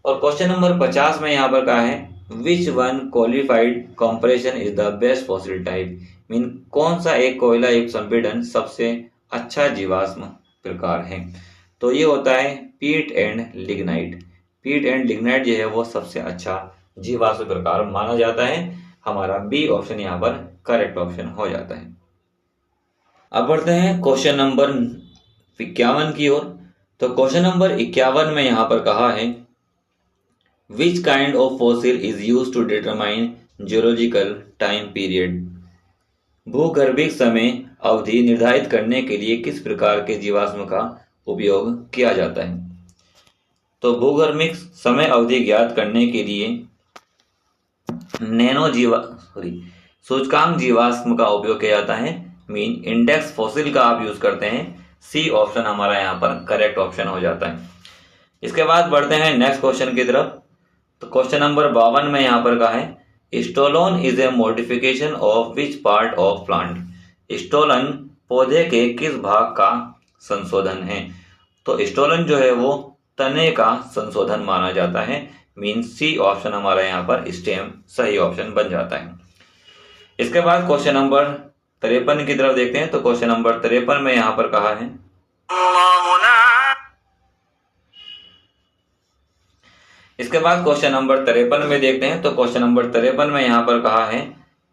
और क्वेश्चन नंबर 50 में यहाँ पर कहा है which one qualified compression is the best fossil type, mean कौन सा एक कोयला युक्त संपीड़न सबसे अच्छा जीवाश्म प्रकार है। तो ये होता है पीट एंड लिग्नाइट। पीट एंड लिग्नाइट जो है वो सबसे अच्छा जीवाश्म प्रकार माना जाता है। हमारा बी ऑप्शन यहाँ पर करेक्ट ऑप्शन हो जाता है। अब बढ़ते हैं क्वेश्चन नंबर 51 की ओर। तो क्वेश्चन नंबर 51 में यहाँ पर कहा है which kind of fossil is use to determine geological time period, भूगर्भिक समय अवधि निर्धारित करने के लिए किस प्रकार के जीवाश्म का उपयोग किया जाता है। तो भूगर्भिक समय अवधि ज्ञात करने के लिए सूचकांक जीवाश्म का उपयोग किया जाता है, मीन इंडेक्स फॉसिल का आप यूज करते हैं। सी ऑप्शन हमारा यहाँ पर करेक्ट ऑप्शन हो जाता है। इसके बाद बढ़ते हैं नेक्स्ट क्वेश्चन की तरफ। तो क्वेश्चन नंबर 52 में यहाँ पर कहा है stolon is a modification of which part of plant, stolon पौधे के किस भाग का संशोधन है। तो स्टोलन जो है वो तने का संशोधन माना जाता है, मीन सी ऑप्शन हमारा यहाँ पर स्टेम सही ऑप्शन बन जाता है। इसके बाद क्वेश्चन नंबर 53 की तरफ देखते हैं। तो क्वेश्चन नंबर 53 में यहाँ पर कहा है इसके बाद क्वेश्चन नंबर 53 में देखते हैं। तो क्वेश्चन नंबर 53 में यहाँ पर कहा है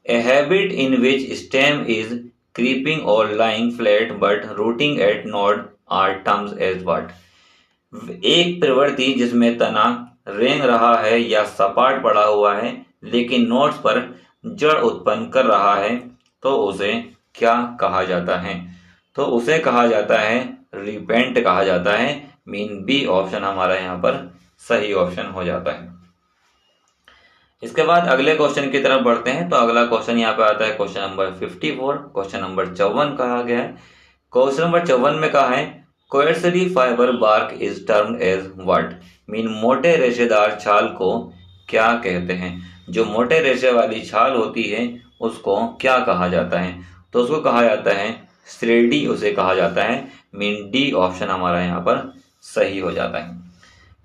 a habit in which stem is creeping और lying flat but rooting at node are terms as what, एक प्रवृत्ति जिसमें तना रेंग रहा है या सपाट पड़ा हुआ है लेकिन नोड्स पर जड़ उत्पन्न कर रहा है, तो उसे क्या कहा जाता है। तो उसे कहा जाता है रिपेंट कहा जाता है, मीन बी ऑप्शन हमारा यहाँ पर सही ऑप्शन हो जाता है। इसके बाद अगले क्वेश्चन की तरफ बढ़ते हैं। तो अगला क्वेश्चन यहाँ पे आता है क्वेश्चन नंबर 54, क्वेश्चन नंबर 54 कहा गया है। क्वेश्चन नंबर 54 में कहा है coarsely fibre bark is termed as what, mean मोटे रेशेदार छाल को क्या कहते हैं। जो मोटे रेशे वाली छाल होती है उसको क्या कहा जाता है। तो उसको कहा जाता है श्रेडी, उसे कहा जाता है, मीन डी ऑप्शन हमारा यहाँ पर सही हो जाता है।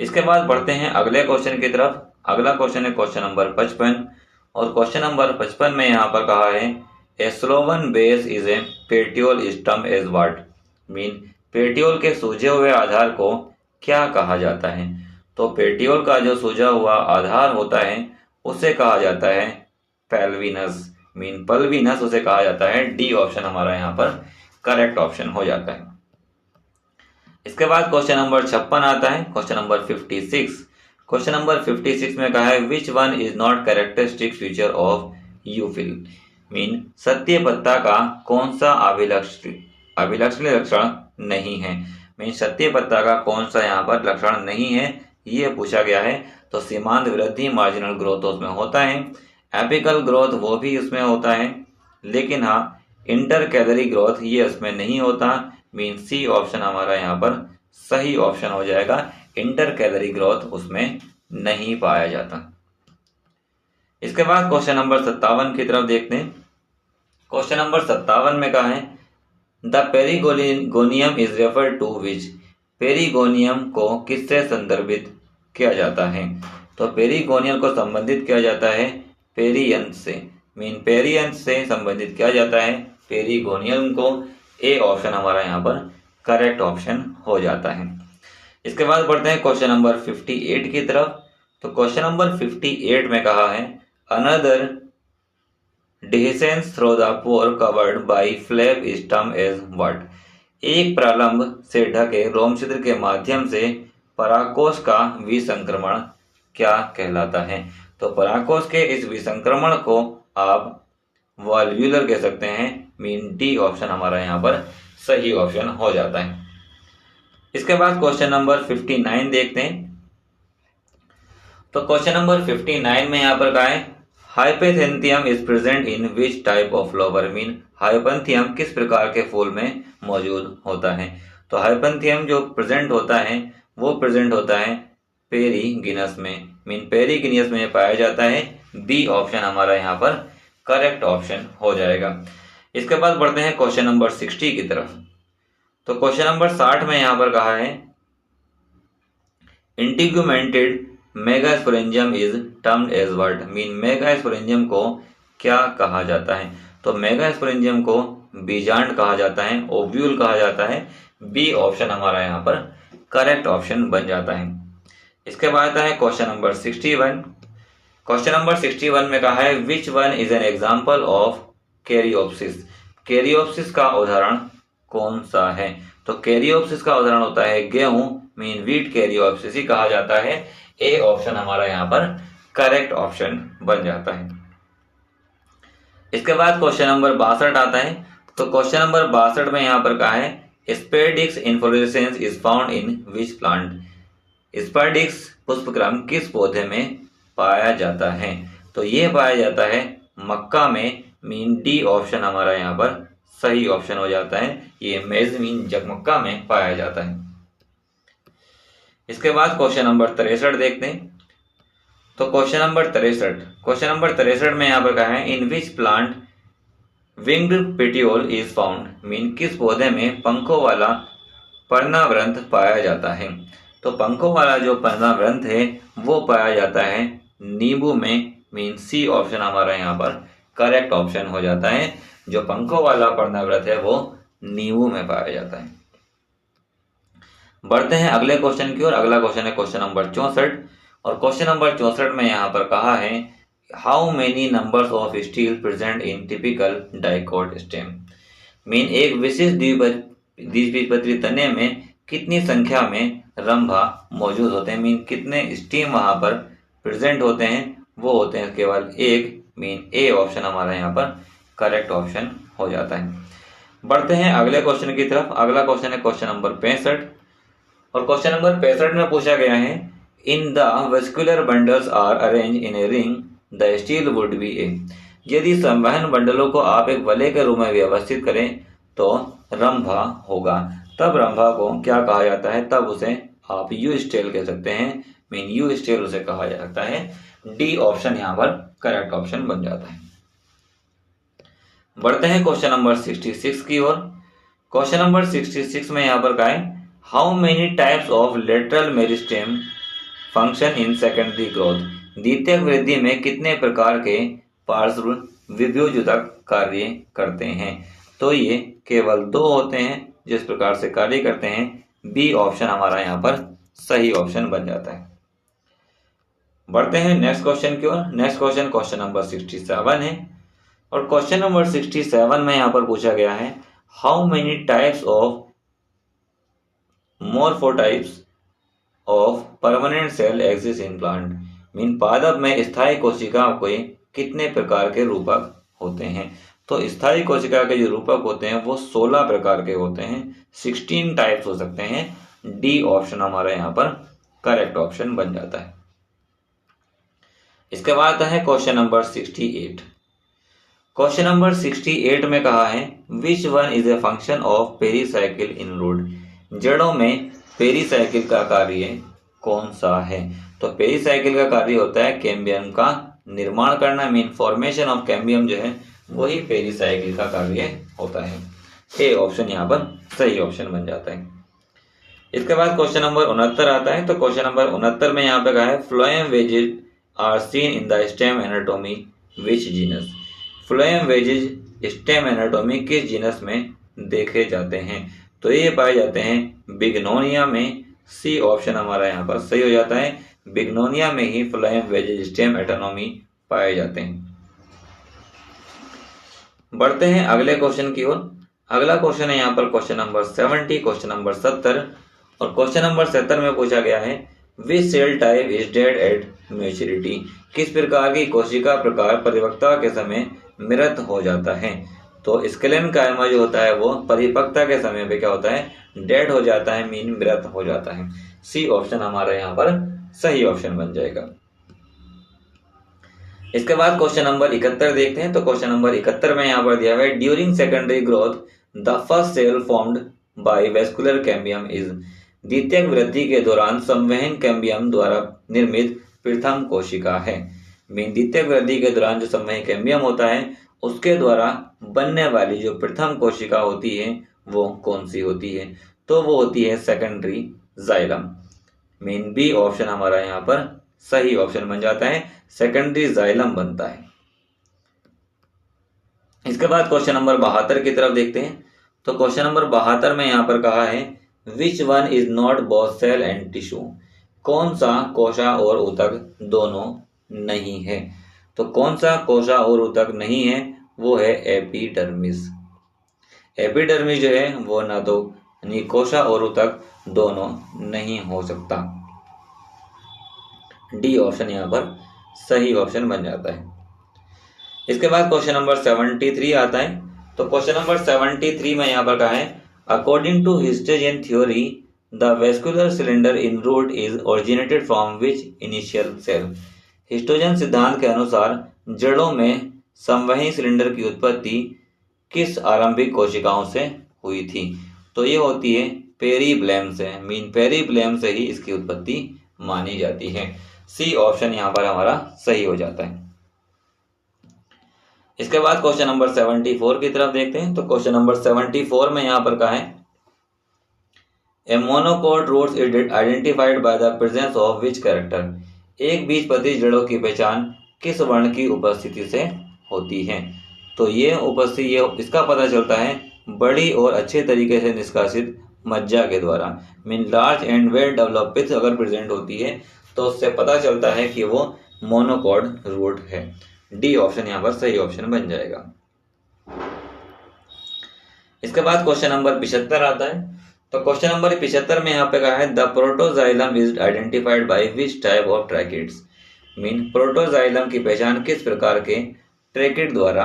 इसके बाद बढ़ते हैं अगले क्वेश्चन की तरफ। अगला क्वेश्चन है क्वेश्चन नंबर 55, और क्वेश्चन नंबर 55 में यहाँ पर कहा है a swollen base is a petiole is termed as what, mean petiole के सूजे हुए आधार को क्या कहा जाता है। तो पेटियोल का जो सूजा हुआ आधार होता है उसे कहा जाता है पेल्विनस, मीन पल्विनस उसे कहा जाता है। डी ऑप्शन हमारा यहाँ पर करेक्ट ऑप्शन हो जाता है। इसके बाद क्वेश्चन नंबर 56 आता है, क्वेश्चन नंबर 56। क्वेश्चन नंबर 56 में कहा है which one is not characteristic feature of euphyll, mean सत्य पत्ता का कौन सा अभिलक्षणीय लक्षण नहीं है, मीन सत्य पत्ता का कौन सा यहाँ पर लक्षण नहीं है, ये पूछा गया है। तो सीमांत वृद्धि मार्जिनल ग्रोथ उसमें होता है, एपिकल ग्रोथ वो भी उसमें होता है, लेकिन हाँ इंटर कैलरी ग्रोथ ये उसमें नहीं होता, मीन सी ऑप्शन हमारा यहाँ पर सही ऑप्शन हो जाएगा। इंटर कैलरी ग्रोथ उसमें नहीं पाया जाता। इसके बाद क्वेश्चन नंबर 57 की तरफ देखते हैं। क्वेश्चन नंबर 57 में कहा है द पेरिगोनियम इज रेफर टू विच, पेरिगोनियम को किससे संदर्भित किया जाता है। तो पेरिगोनियम को संबंधित किया जाता है पेरियंस से, मीन पेरियंस से संबंधित किया जाता है पेरिगोनियम को। ए ऑप्शन हमारा यहाँ पर करेक्ट ऑप्शन हो जाता है। इसके बाद बढ़ते हैं क्वेश्चन नंबर 58 की तरफ। तो क्वेश्चन नंबर 58 में कहा है another dehiscence through the pore covered by flap is termed as what, एक प्रालंब से ढके रोम छिद्र के माध्यम से पराकोष का विसंक्रमण क्या कहलाता है। तो पराकोष के इस विसंक्रमण को आप वॉल्व्यूलर कह सकते हैं, मीन डी ऑप्शन हमारा यहाँ पर सही ऑप्शन हो जाता है। इसके बाद क्वेश्चन नंबर 59 देखते हैं। तो क्वेश्चन नंबर 59 में यहाँ पर कहा है hypanthium is present in which type of flower. Mean hypanthium किस प्रकार के फूल में मौजूद होता है। तो हाइपेंथियम जो प्रेजेंट होता है वो प्रेजेंट होता है पेरीगिनस में। मीन पेरीगिनस में पाया जाता है। बी ऑप्शन हमारा यहाँ पर करेक्ट ऑप्शन हो जाएगा। इसके बाद बढ़ते हैं क्वेश्चन नंबर 60 की तरफ। तो क्वेश्चन नंबर 60 में यहाँ पर कहा है integumented megasporangium is termed as what. Mean megasporangium को क्या कहा जाता है। तो मेगास्पोरेंजियम को बीजांड कहा जाता है, ओव्यूल कहा जाता है। बी ऑप्शन हमारा यहाँ पर करेक्ट ऑप्शन बन जाता है। इसके बाद आता है क्वेश्चन नंबर 61। क्वेश्चन नंबर 61 में कहा है which one is an example of caryopsis. Caryopsis का उदाहरण कौन सा है। तो कैरियोप्सिस का उदाहरण होता है गेहूं। मीन वीट कैरियोप्सिस ही कहा जाता है। ए ऑप्शन हमारा यहाँ पर करेक्ट ऑप्शन बन जाता है। इसके बाद क्वेश्चन नंबर 62 आता है। तो क्वेश्चन नंबर 62 में यहाँ पर कहा है spadix inflorescence is found in which plant. Spadix पुष्पक्रम किस पौधे में पाया जाता है। तो ये पाया जाता है मक्का में। मीन डी ऑप्शन हमारा यहाँ पर सही ऑप्शन हो जाता है। ये मेज मीन जगमक्का में पाया जाता है। इसके बाद क्वेश्चन नंबर 63 देखते हैं। तो क्वेश्चन नंबर 63 में यहाँ पर कहा है in which plant winged petiole is found. Mean किस पौधे में पंखों वाला पर्णावृंत पाया जाता है। तो पंखों वाला जो पर्णावृंत है वो पाया जाता है नींबू में। मीन सी ऑप्शन हमारा यहाँ पर करेक्ट ऑप्शन हो जाता है। जो पंखों वाला पर्णावृंत है वो नींबू में पाया जाता है। बढ़ते हैं अगले क्वेश्चन की ओर। अगला क्वेश्चन है क्वेश्चन नंबर 64। और क्वेश्चन नंबर 64 में यहाँ पर कहा है how many numbers of steel present in typical dicot stem. Mean एक विशिष्ट द्विबीजपत्री तने में कितनी संख्या में रंभा मौजूद होते हैं। मीन कितने स्टीम वहां पर प्रेजेंट होते हैं। वो होते हैं केवल एक। मीन ए ऑप्शन हमारा यहाँ पर करेक्ट ऑप्शन हो जाता है। बढ़ते हैं अगले क्वेश्चन की तरफ। अगला क्वेश्चन है क्वेश्चन नंबर 65। और क्वेश्चन नंबर 65 में पूछा गया है in the vascular bundles are arrange in a ring the stele would be a. यदि संवहन बंडलों को आप एक वलय के रूप में व्यवस्थित करें तो रंभा होगा। तब रंभा को क्या कहा जाता है। तब उसे आप यू स्टेल कह सकते हैं। मीन यू स्टेल उसे कहा जाता है। डी ऑप्शन यहाँ पर करेक्ट ऑप्शन बन जाता है। बढ़ते हैं क्वेश्चन नंबर 66 की ओर। क्वेश्चन नंबर 66 में यहाँ पर कहा है how many types of lateral meristem function in secondary growth. द्वितीयक वृद्धि में कितने प्रकार के पार्श्व विभुजतक कार्य करते हैं। तो ये केवल 2 होते हैं जिस प्रकार से कार्य करते हैं। बी ऑप्शन हमारा यहाँ पर सही ऑप्शन बन जाता है। बढ़ते हैं नेक्स्ट क्वेश्चन की ओर। नेक्स्ट क्वेश्चन क्वेश्चन नंबर 67 है। और क्वेश्चन नंबर 67 में यहाँ पर पूछा गया है how many types of morphotypes of permanent cell exist in plant. Mean पादप में स्थायी कोशिका के कितने प्रकार के रूपक होते हैं। तो स्थायी कोशिका के जो रूपक होते हैं वो 16 प्रकार के होते हैं। 16 टाइप्स हो सकते हैं। डी ऑप्शन हमारा यहाँ पर करेक्ट ऑप्शन बन जाता है। इसके बाद आता है क्वेश्चन नंबर 68। क्वेश्चन नंबर 68 में कहा है which one is a function of pericycle in root. जड़ों में पेरीसाइकिल का कार्य कौन सा है। तो पेरीसाइकिल का कार्य होता है कैम्बियम का निर्माण करना। मीन फॉर्मेशन ऑफ कैम्बियम जो है वही पेरीसाइकिल का कार्य होता है। ए ऑप्शन यहाँ पर सही ऑप्शन बन जाता है। इसके बाद क्वेश्चन नंबर 69 आता है। तो क्वेश्चन नंबर 69 में यहाँ पे कहा है phloem wedges are seen in the stem anatomy which genus. Phloem wedges stem anatomy किस जीनस में देखे जाते हैं। तो ये पाए जाते हैं बिग्नोनिया में। सी ऑप्शन हमारा यहाँ पर सही हो जाता है। बिग्नोनिया में ही फ्लोएम वेजेज स्टेम एनाटोमी पाए जाते हैं। बढ़ते हैं अगले क्वेश्चन की ओर। अगला क्वेश्चन है यहाँ पर क्वेश्चन नंबर 70, क्वेश्चन नंबर 70। और क्वेश्चन नंबर 70 में पूछा गया है which cell type is dead at maturity. किस प्रकार की कोशिका प्रकार परिपक्वता के समय मृत हो जाता है। तो स्क्लेनकाइमा जो होता है वो परिपक्वता के समय पे क्या होता है, डेड हो जाता है, मीन मृत हो जाता है। सी ऑप्शन हमारा यहाँ पर सही ऑप्शन बन जाएगा। इसके बाद क्वेश्चन नंबर 71 देखते हैं। तो क्वेश्चन नंबर 71 में यहाँ पर दिया हुआ है, during secondary growth the first cell formed by vascular cambium is. द्वितीयक वृद्धि के दौरान संवहन कैम्बियम द्वारा निर्मित प्रथम कोशिका है। मीन द्वितीयक वृद्धि के दौरान जो संवहन कैम्बियम होता है उसके द्वारा बनने वाली जो प्रथम कोशिका होती है वो कौन सी होती है, तो वो होती है secondary xylem. Mean B option हमारा यहाँ पर सही ऑप्शन बन जाता है, सेकेंडरी जाइलम बनता है। इसके बाद क्वेश्चन नंबर 72 की तरफ देखते हैं। तो क्वेश्चन नंबर 72 में यहाँ पर कहा है, which one is not both cell and tissue. कौन सा कोशा और ऊतक दोनों नहीं है। तो कौन सा कोशा और ऊतक नहीं है, वो है एपिडर्मिस। एपिडर्मिस जो है वो ना तो कोशा और ऊतक दोनों नहीं हो सकता। डी ऑप्शन यहाँ पर सही ऑप्शन बन जाता है। इसके बाद क्वेश्चन नंबर 73 आता है। तो क्वेश्चन नंबर 73 में यहाँ पर कहा है, according to histogen theory the vascular cylinder in root is originated from which initial cell. Histogen सिद्धांत के अनुसार जड़ों में संवहनी सिलेंडर की उत्पत्ति किस आरंभिक कोशिकाओं से हुई थी। तो ये होती है पेरीब्लेम से। मीन पेरीब्लेम से ही इसकी उत्पत्ति मानी जाती है। सी ऑप्शन यहाँ पर हमारा सही हो जाता है। इसके बाद क्वेश्चन नंबर 74 की तरफ देखते हैं। तो क्वेश्चन नंबर 74 में यहाँ पर कहा है, a monocot roots is identified by the presence of which character. एक बीजपत्री जड़ों की पहचान किस वर्ण की उपस्थिति से होती है। तो ये उपस्थिति इसका पता चलता है बड़ी और अच्छे तरीके से निष्कासित मज्जा के द्वारा। Mean large and well developed pith अगर प्रेजेंट होती है तो उससे पता चलता है कि वो मोनोकॉट रूट है। डी ऑप्शन यहाँ पर सही ऑप्शन बन जाएगा। इसके बाद क्वेश्चन नंबर 75 आता है। तो क्वेश्चन नंबर 75 में यहाँ पे कहा है, the protoxylem is identified by which type of tracheids. Mean protoxylem की पहचान किस प्रकार के ट्रैकिड द्वारा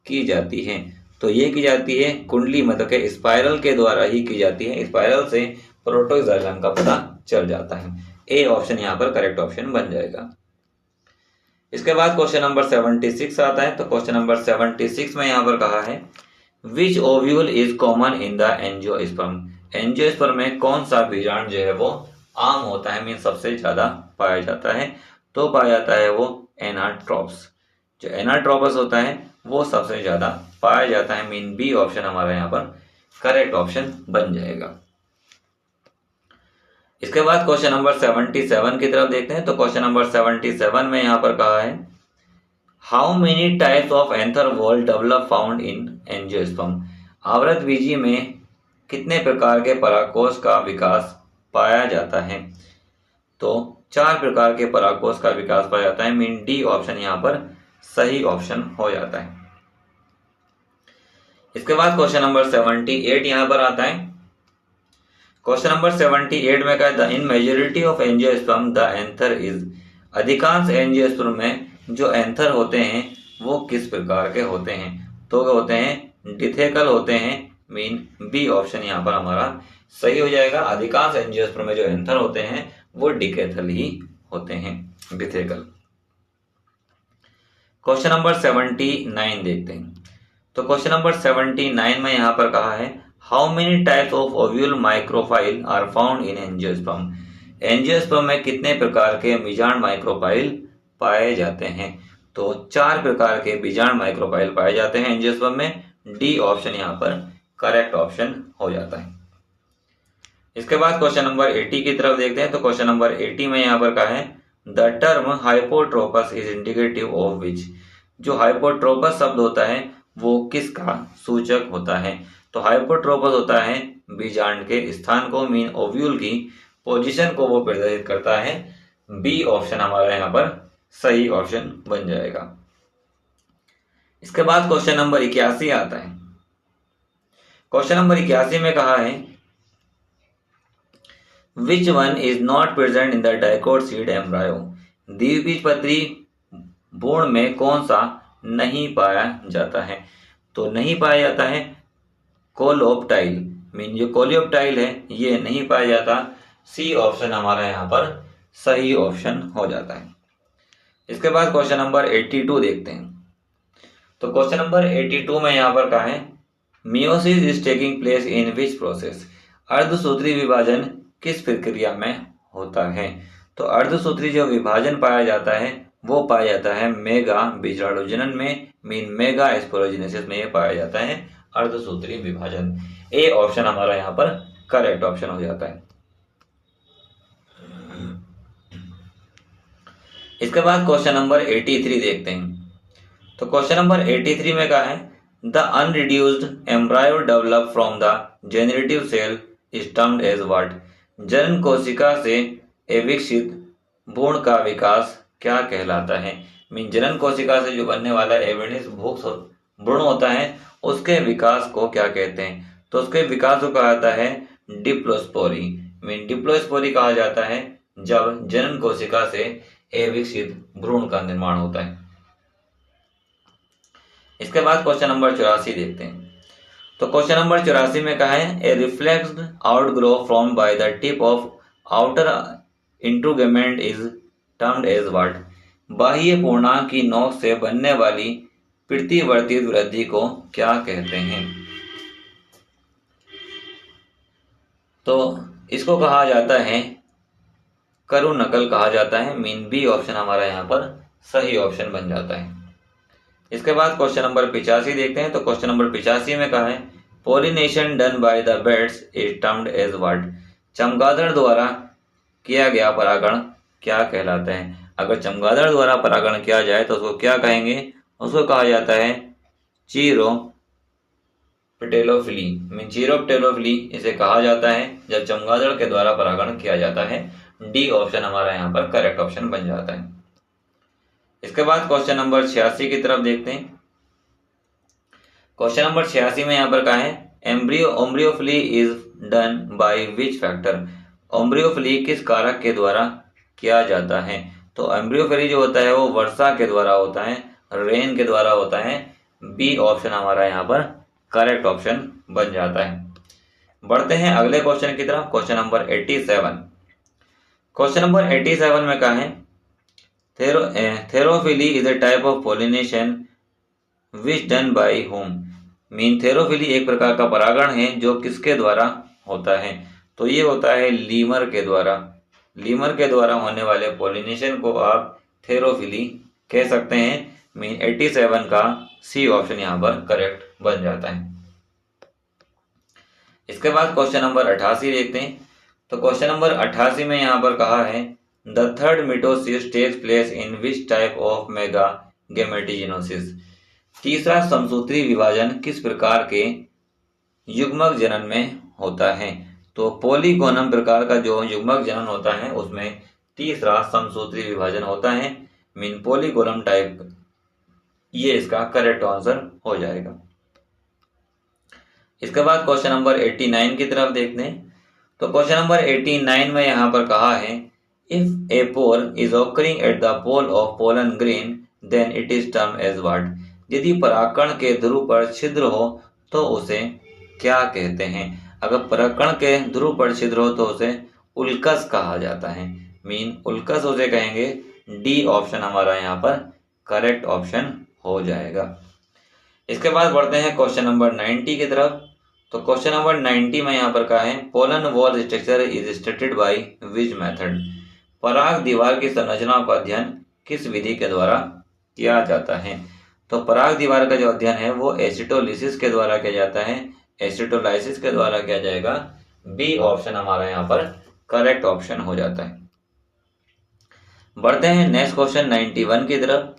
की जाती है। तो ये की जाती है कुंडली मतलब के स्पाइरल के द्वारा ही की जाती है। स्पाइरल से प्रोटोजाइलम का पता चल जाता है। ए ऑप्शन यहाँ पर करेक्ट ऑप्शन बन जाएगा। इसके बाद क्वेश्चन नंबर 76 आता है। तो क्वेश्चन नंबर 76 में यहाँ पर कहा है, which ovule is common in the angiosperm. Angiosperm में कौन सा बीजांड जो है वो आम होता है, मीन सबसे ज्यादा पाया जाता है। तो पाया जाता है वो एनाट्रोप्स। जो एनाट्रोपस होता है वो सबसे ज्यादा पाया जाता है। मीन बी ऑप्शन हमारा यहाँ पर करेक्ट ऑप्शन बन जाएगा। इसके बाद क्वेश्चन नंबर 77 की तरफ देखते हैं। तो क्वेश्चन नंबर 77 में यहाँ पर कहा है, how many types of anther wall develop found in angiosperm. आवृतबीजी में कितने प्रकार के परागकोश का विकास पाया जाता है। तो 4 प्रकार के परागकोश का विकास पाया जाता है। मीन डी ऑप्शन यहाँ पर सही ऑप्शन हो जाता है। इसके बाद क्वेश्चन नंबर 78 यहाँ पर आता है। क्वेश्चन नंबर 78 में कहा है, the in majority of angiosperm the anther is. अधिकांश एंजियोस्पर्म में जो एंथर होते हैं वो किस प्रकार के होते हैं। तो वो होते हैं डिथेकल होते हैं। मीन बी ऑप्शन यहाँ पर हमारा सही हो जाएगा। अधिकांश एंजियोस्पर्म में जो एंथर होते हैं वो डिकेथल ही होते हैं, डिथेकल। क्वेश्चन नंबर 79 देखते हैं। तो क्वेश्चन नंबर 79 में यहाँ पर कहा है, how many types of ovule micropyle are found in angiosperm. Angiosperm में कितने प्रकार के बीजांड माइक्रोफाइल पाए जाते हैं। तो 4 प्रकार के बीजांड माइक्रोफाइल पाए जाते हैं एंजियोस्पर्म में। डी ऑप्शन यहाँ पर करेक्ट ऑप्शन हो जाता है। इसके बाद क्वेश्चन नंबर 80 की तरफ देखते हैं। तो क्वेश्चन नंबर 80 में यहाँ पर कहा है, the term hypotropous is indicative of which. जो हाइपोट्रोपस शब्द होता है वो किसका सूचक होता है। तो हाइपोट्रोपस होता है बीजांड के स्थान को, मीन ओव्यूल की पोजीशन को वो प्रदर्शित करता है। बी ऑप्शन हमारा यहाँ पर सही ऑप्शन बन जाएगा। इसके बाद क्वेश्चन नंबर 81 आता है। क्वेश्चन नंबर 81 में कहा है, which one is not present in the dicot seed embryo. द्विबीजपत्री भ्रूण में कौन सा नहीं पाया जाता है। तो नहीं पाया जाता है कोलोप्टाइल, मीन जो कोलियोप्टाइल है ये नहीं पाया जाता। सी ऑप्शन हमारा यहाँ पर सही ऑप्शन हो जाता है। इसके बाद क्वेश्चन नंबर 82 देखते हैं। तो क्वेश्चन नंबर 82 में यहाँ पर कहा है meiosis is taking place in which process, अर्धसूत्री विभाजन किस प्रक्रिया में होता है। तो अर्धसूत्री जो विभाजन पाया जाता है वो पाया जाता है मेगा बीजाणु जनन में, मीन मेगा स्पोरोजेनेसिस में ये पाया जाता है अर्धसूत्री विभाजन। ए ऑप्शन हमारा यहाँ पर करेक्ट ऑप्शन हो जाता है। इसके बाद क्वेश्चन नंबर 83 देखते हैं। तो क्वेश्चन नंबर 83 में कहा है the unreduced embryo develop from the generative cell is termed as what, जनन कोशिका से अविकसित भ्रूण का विकास क्या कहलाता है। मीन जनन कोशिका से जो बनने वाला एविडेंस भ्रूण होता है उसके विकास को क्या कहते हैं। तो उसके विकास को कहा जाता है डिप्लोस्पोरी, मीन डिप्लोस्पोरी कहा जाता है जब जनन कोशिका से अविकसित भ्रूण का निर्माण होता है। इसके बाद क्वेश्चन नंबर 84 देखते हैं। तो क्वेश्चन नंबर 84 में कहा है a reflexed outgrow from by the tip of outer integument is termed as what, बाह्य पूर्णांक की नोक से बनने वाली प्रतिवर्तित वृद्धि को क्या कहते हैं। तो इसको कहा जाता है करु नकल कहा जाता है, मीन बी ऑप्शन हमारा यहाँ पर सही ऑप्शन बन जाता है। इसके बाद क्वेश्चन नंबर 85 देखते हैं। तो क्वेश्चन नंबर 85 में कहा है pollination done by the birds is termed as what, चमगादड़ द्वारा किया गया परागण क्या कहलाता है। अगर चमगादड़ द्वारा परागण किया जाए तो उसको क्या कहेंगे, उसको कहा जाता है चीरोप्टेलोफिली, मीन चीरोप्टेलोफिली इसे कहा जाता है जब चमगादड़ के द्वारा परागण किया जाता है। डी ऑप्शन हमारा यहाँ पर करेक्ट ऑप्शन बन जाता है। इसके बाद क्वेश्चन नंबर 86 की तरफ देखते हैं। क्वेश्चन नंबर 86 में यहाँ पर कहा है embryophily is done by which factor, embryophily किस कारक के द्वारा किया जाता है। तो एम्ब्रियोफिली जो होता है वो वर्षा के द्वारा होता है, रेन के द्वारा होता है। बी ऑप्शन हमारा यहाँ पर करेक्ट ऑप्शन बन जाता है। बढ़ते हैं अगले क्वेश्चन की तरफ। Question number 87। क्वेश्चन नंबर 87 में कहा है therophily is a type of pollination which done by whom, mean therophily एक प्रकार का परागण है जो किसके द्वारा होता है। तो ये होता है लीमर के द्वारा। लीमर के द्वारा होने वाले पोलिनेशन को आप थेरोफिली कह सकते हैं। मीन 87 का सी ऑप्शन यहाँ पर करेक्ट बन जाता है। इसके बाद क्वेश्चन नंबर 88 देखते हैं। तो क्वेश्चन नंबर 88 में यहाँ पर कहा है the third mitosis takes place in which type of mega gametogenesis, तीसरा समसूत्री विभाजन किस प्रकार के युग्मक जनन में होता है। तो पॉलीगोनम प्रकार का जो युग्मक जनन होता है उसमें तीसरा समसूत्री विभाजन होता है, मीन पॉलीगोनम टाइप, ये इसका करेक्ट आंसर हो जाएगा। इसके बाद क्वेश्चन नंबर 89 की तरफ देखते हैं। तो क्वेश्चन नंबर 89 में यहाँ पर कहा है if a pole is occurring at the pole of pollen grain then it is term as what, यदि परागकण के ध्रुव पर छिद्र हो तो उसे क्या कहते हैं। अगर परागकण के ध्रुव पर छिद्र हो तो उसे उल्कस कहा जाता है, मीन उल्कस उसे कहेंगे। डी ऑप्शन हमारा यहाँ पर करेक्ट ऑप्शन हो जाएगा। इसके बाद बढ़ते हैं क्वेश्चन नंबर 90 की तरफ। तो क्वेश्चन नंबर 90 में यहाँ पर कहा है pollen wall structure is studied by which method, पराग दीवार की संरचना का अध्ययन किस विधि के द्वारा किया जाता है। तो पराग दीवार का जो अध्ययन है वो एसिटोलिसिस के द्वारा किया जाता है, एसिटोलाइसिस के द्वारा किया जाएगा। बी ऑप्शन हमारा यहाँ पर करेक्ट ऑप्शन हो जाता है। बढ़ते हैं नेक्स्ट क्वेश्चन 91 की तरफ।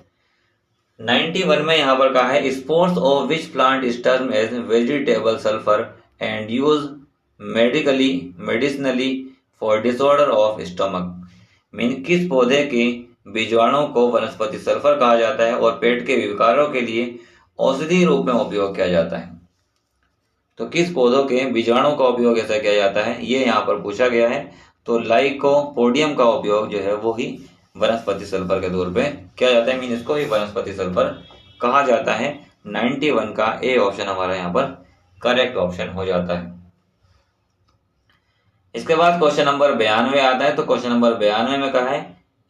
91 में यहाँ पर कहा है spores of which plant is term as vegetable sulphur and use medicinally for disorder of stomach, mean किस पौधे के बीजाणुओं को वनस्पति सल्फर कहा जाता है और पेट के विकारों के लिए औषधि रूप में उपयोग किया जाता है। तो किस पौधों के बीजाणुओं का उपयोग ऐसा किया जाता है, ये यहाँ पर पूछा गया है। तो लाइकोपोडियम का उपयोग जो है वो ही वनस्पति सल्फर के तौर पे किया जाता है, मीन इसको ही वनस्पति सल्फर कहा जाता है। 91 का ए ऑप्शन हमारा यहाँ पर करेक्ट ऑप्शन हो जाता है। इसके बाद क्वेश्चन नंबर 92 आता है। तो क्वेश्चन नंबर 92 में कहा है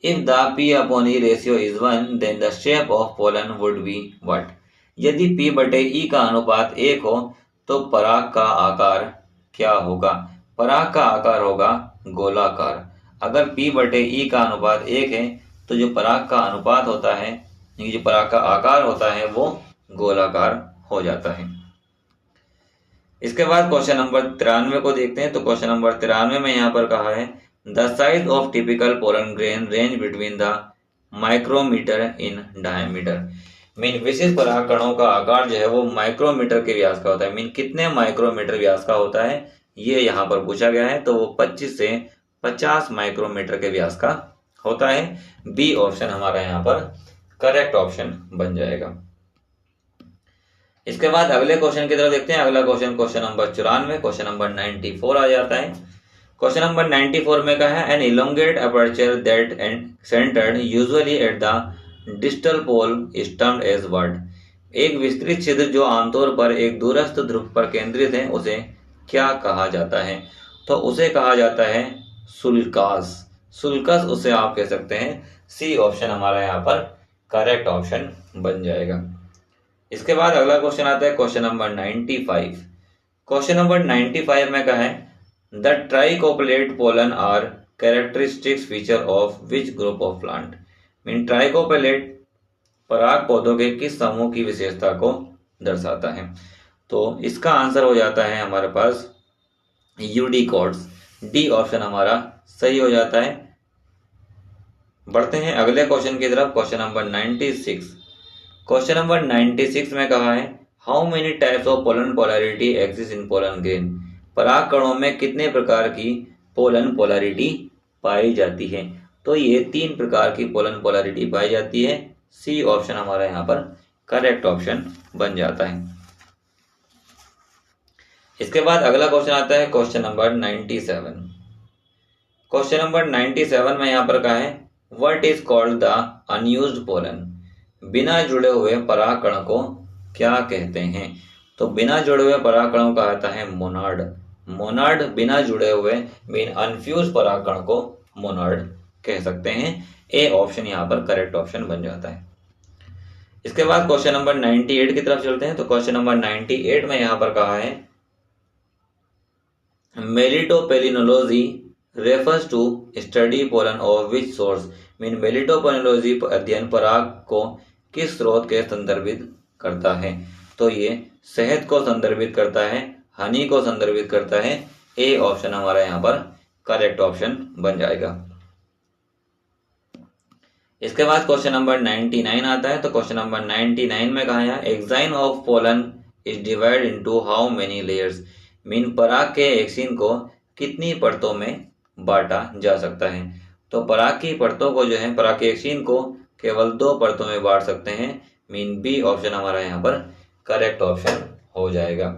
if the P upon E ratio is 1 then the shape of pollen would be what. यदि P बटे E का अनुपात 1 हो तो पराग का आकार क्या होगा। पराग का आकार होगा गोलाकार। अगर P बटे E का अनुपात 1 है तो जो पराग का अनुपात होता है, जो पराग का आकार होता है वो गोलाकार हो जाता है। इसके बाद क्वेश्चन नंबर 93 को देखते हैं। तो क्वेश्चन नंबर 93 में यहाँ पर कहा है the size of typical pollen grain range between the micrometer in diameter. Mean विशिष्ट पराग कणों का आकार जो है वो माइक्रोमीटर के व्यास का होता है। मीन कितने माइक्रोमीटर व्यास का होता है ये यहाँ पर पूछा गया है। तो वो 25 से 50 माइक्रोमीटर के व्यास का होता है। बी ऑप्शन हमारा यहाँ पर करेक्ट ऑप्शन बन जाएगा। इसके बाद अगले क्वेश्चन की तरफ देखते हैं। अगला question question number 94 question number 94 आ जाता है। क्वेश्चन नंबर 94 में कहा है an elongate aperture that and centred usually at the distal pole is termed as what. एक विस्तृत छिद्र जो आमतौर पर एक दूरस्थ ध्रुव पर केंद्रित है उसे क्या कहा जाता है। तो उसे कहा जाता है सुल्कास। सुल्कस उसे आप कह सकते हैं। सी ऑप्शन हमारा यहाँ पर करेक्ट ऑप्शन बन जाएगा। इसके बाद अगला क्वेश्चन आता है क्वेश्चन नंबर 95। क्वेश्चन नंबर 95 में कहा है the tricolpate pollen are characteristics feature of which group of plant. Mean tricolpate पराग पौधों के किस समूह की विशेषता को दर्शाता है। तो इसका आंसर हो जाता है हमारे पास यूडिकोट्स। डी ऑप्शन हमारा सही हो जाता है। बढ़ते हैं अगले क्वेश्चन की तरफ। Question number 96। क्वेश्चन नंबर 96 में कहा है how many types of pollen polarity exist in pollen grain. पराग कणों में कितने प्रकार की पोलन पोलैरिटी पाई जाती है। तो ये 3 प्रकार की पोलन पोलैरिटी पाई जाती है। सी ऑप्शन हमारा यहाँ पर करेक्ट ऑप्शन बन जाता है। इसके बाद अगला क्वेश्चन आता है क्वेश्चन नंबर 97। क्वेश्चन नंबर 97 में यहाँ पर कहा है what is called the unused pollen. बिना जुड़े हुए परागकण को क्या कहते हैं। तो बिना जुड़े हुए परागकणों का आता है मोनाड। मोनाड बिना जुड़े हुए मीन अनफ्यूज परागकण को मोनाड कह सकते हैं। ए ऑप्शन यहाँ पर करेक्ट ऑप्शन बन जाता है। इसके बाद क्वेश्चन नंबर 98 की तरफ चलते हैं। तो क्वेश्चन नंबर 98 में यहाँ पर कहा है melittopalynology refers to study pollen of which source. Mean melittopalynology अध्ययन पराग को किस स्रोत के संदर्भित करता है। तो ये शहद को संदर्भित करता है, हनी को संदर्भित करता है। ए ऑप्शन हमारा यहाँ पर करेक्ट ऑप्शन बन जाएगा। इसके बाद क्वेश्चन नंबर 99 आता है। तो क्वेश्चन नंबर 99 में कहा है exine of pollen is divide into how many layers. Mean पराग के एक्सिन को कितनी परतों में बांटा जा सकता है। तो पराग की परतों को जो है पराग के एक्सिन को केवल 2 परतों में बांट सकते हैं। मीन बी ऑप्शन हमारा यहाँ पर करेक्ट ऑप्शन हो जाएगा।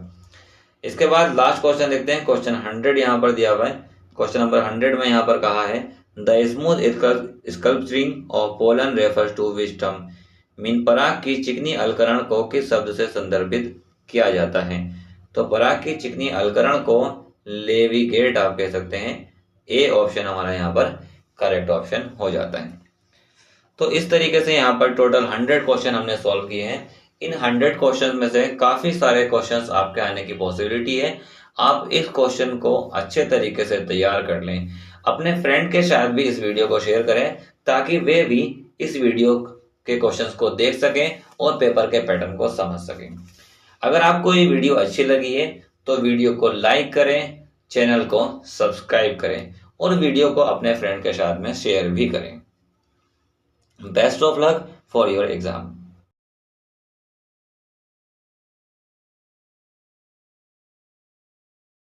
इसके बाद लास्ट क्वेश्चन देखते हैं। क्वेश्चन 100 यहाँ पर दिया हुआ है। क्वेश्चन नंबर 100 में यहाँ पर कहा है the smooth sculpturing of pollen refers to which term. Mean पराग की चिकनी अलकरण को किस शब्द से संदर्भित किया जाता है। तो पराग की चिकनी अलकरण को लेविगेट आप कह सकते हैं। ए ऑप्शन हमारा यहाँ पर करेक्ट ऑप्शन हो जाता है। तो इस तरीके से यहाँ पर टोटल 100 क्वेश्चन हमने सॉल्व किए हैं। इन 100 क्वेश्चन में से काफी सारे क्वेश्चंस आपके आने की पॉसिबिलिटी है। आप इस क्वेश्चन को अच्छे तरीके से तैयार कर लें। अपने फ्रेंड के साथ भी इस वीडियो को शेयर करें ताकि वे भी इस वीडियो के क्वेश्चंस को देख सकें और पेपर के पैटर्न को समझ सकें। अगर आपको ये वीडियो अच्छी लगी है तो वीडियो को लाइक करें, चैनल को सब्सक्राइब करें और वीडियो को अपने फ्रेंड के साथ में शेयर भी करें। Best of luck for your exam.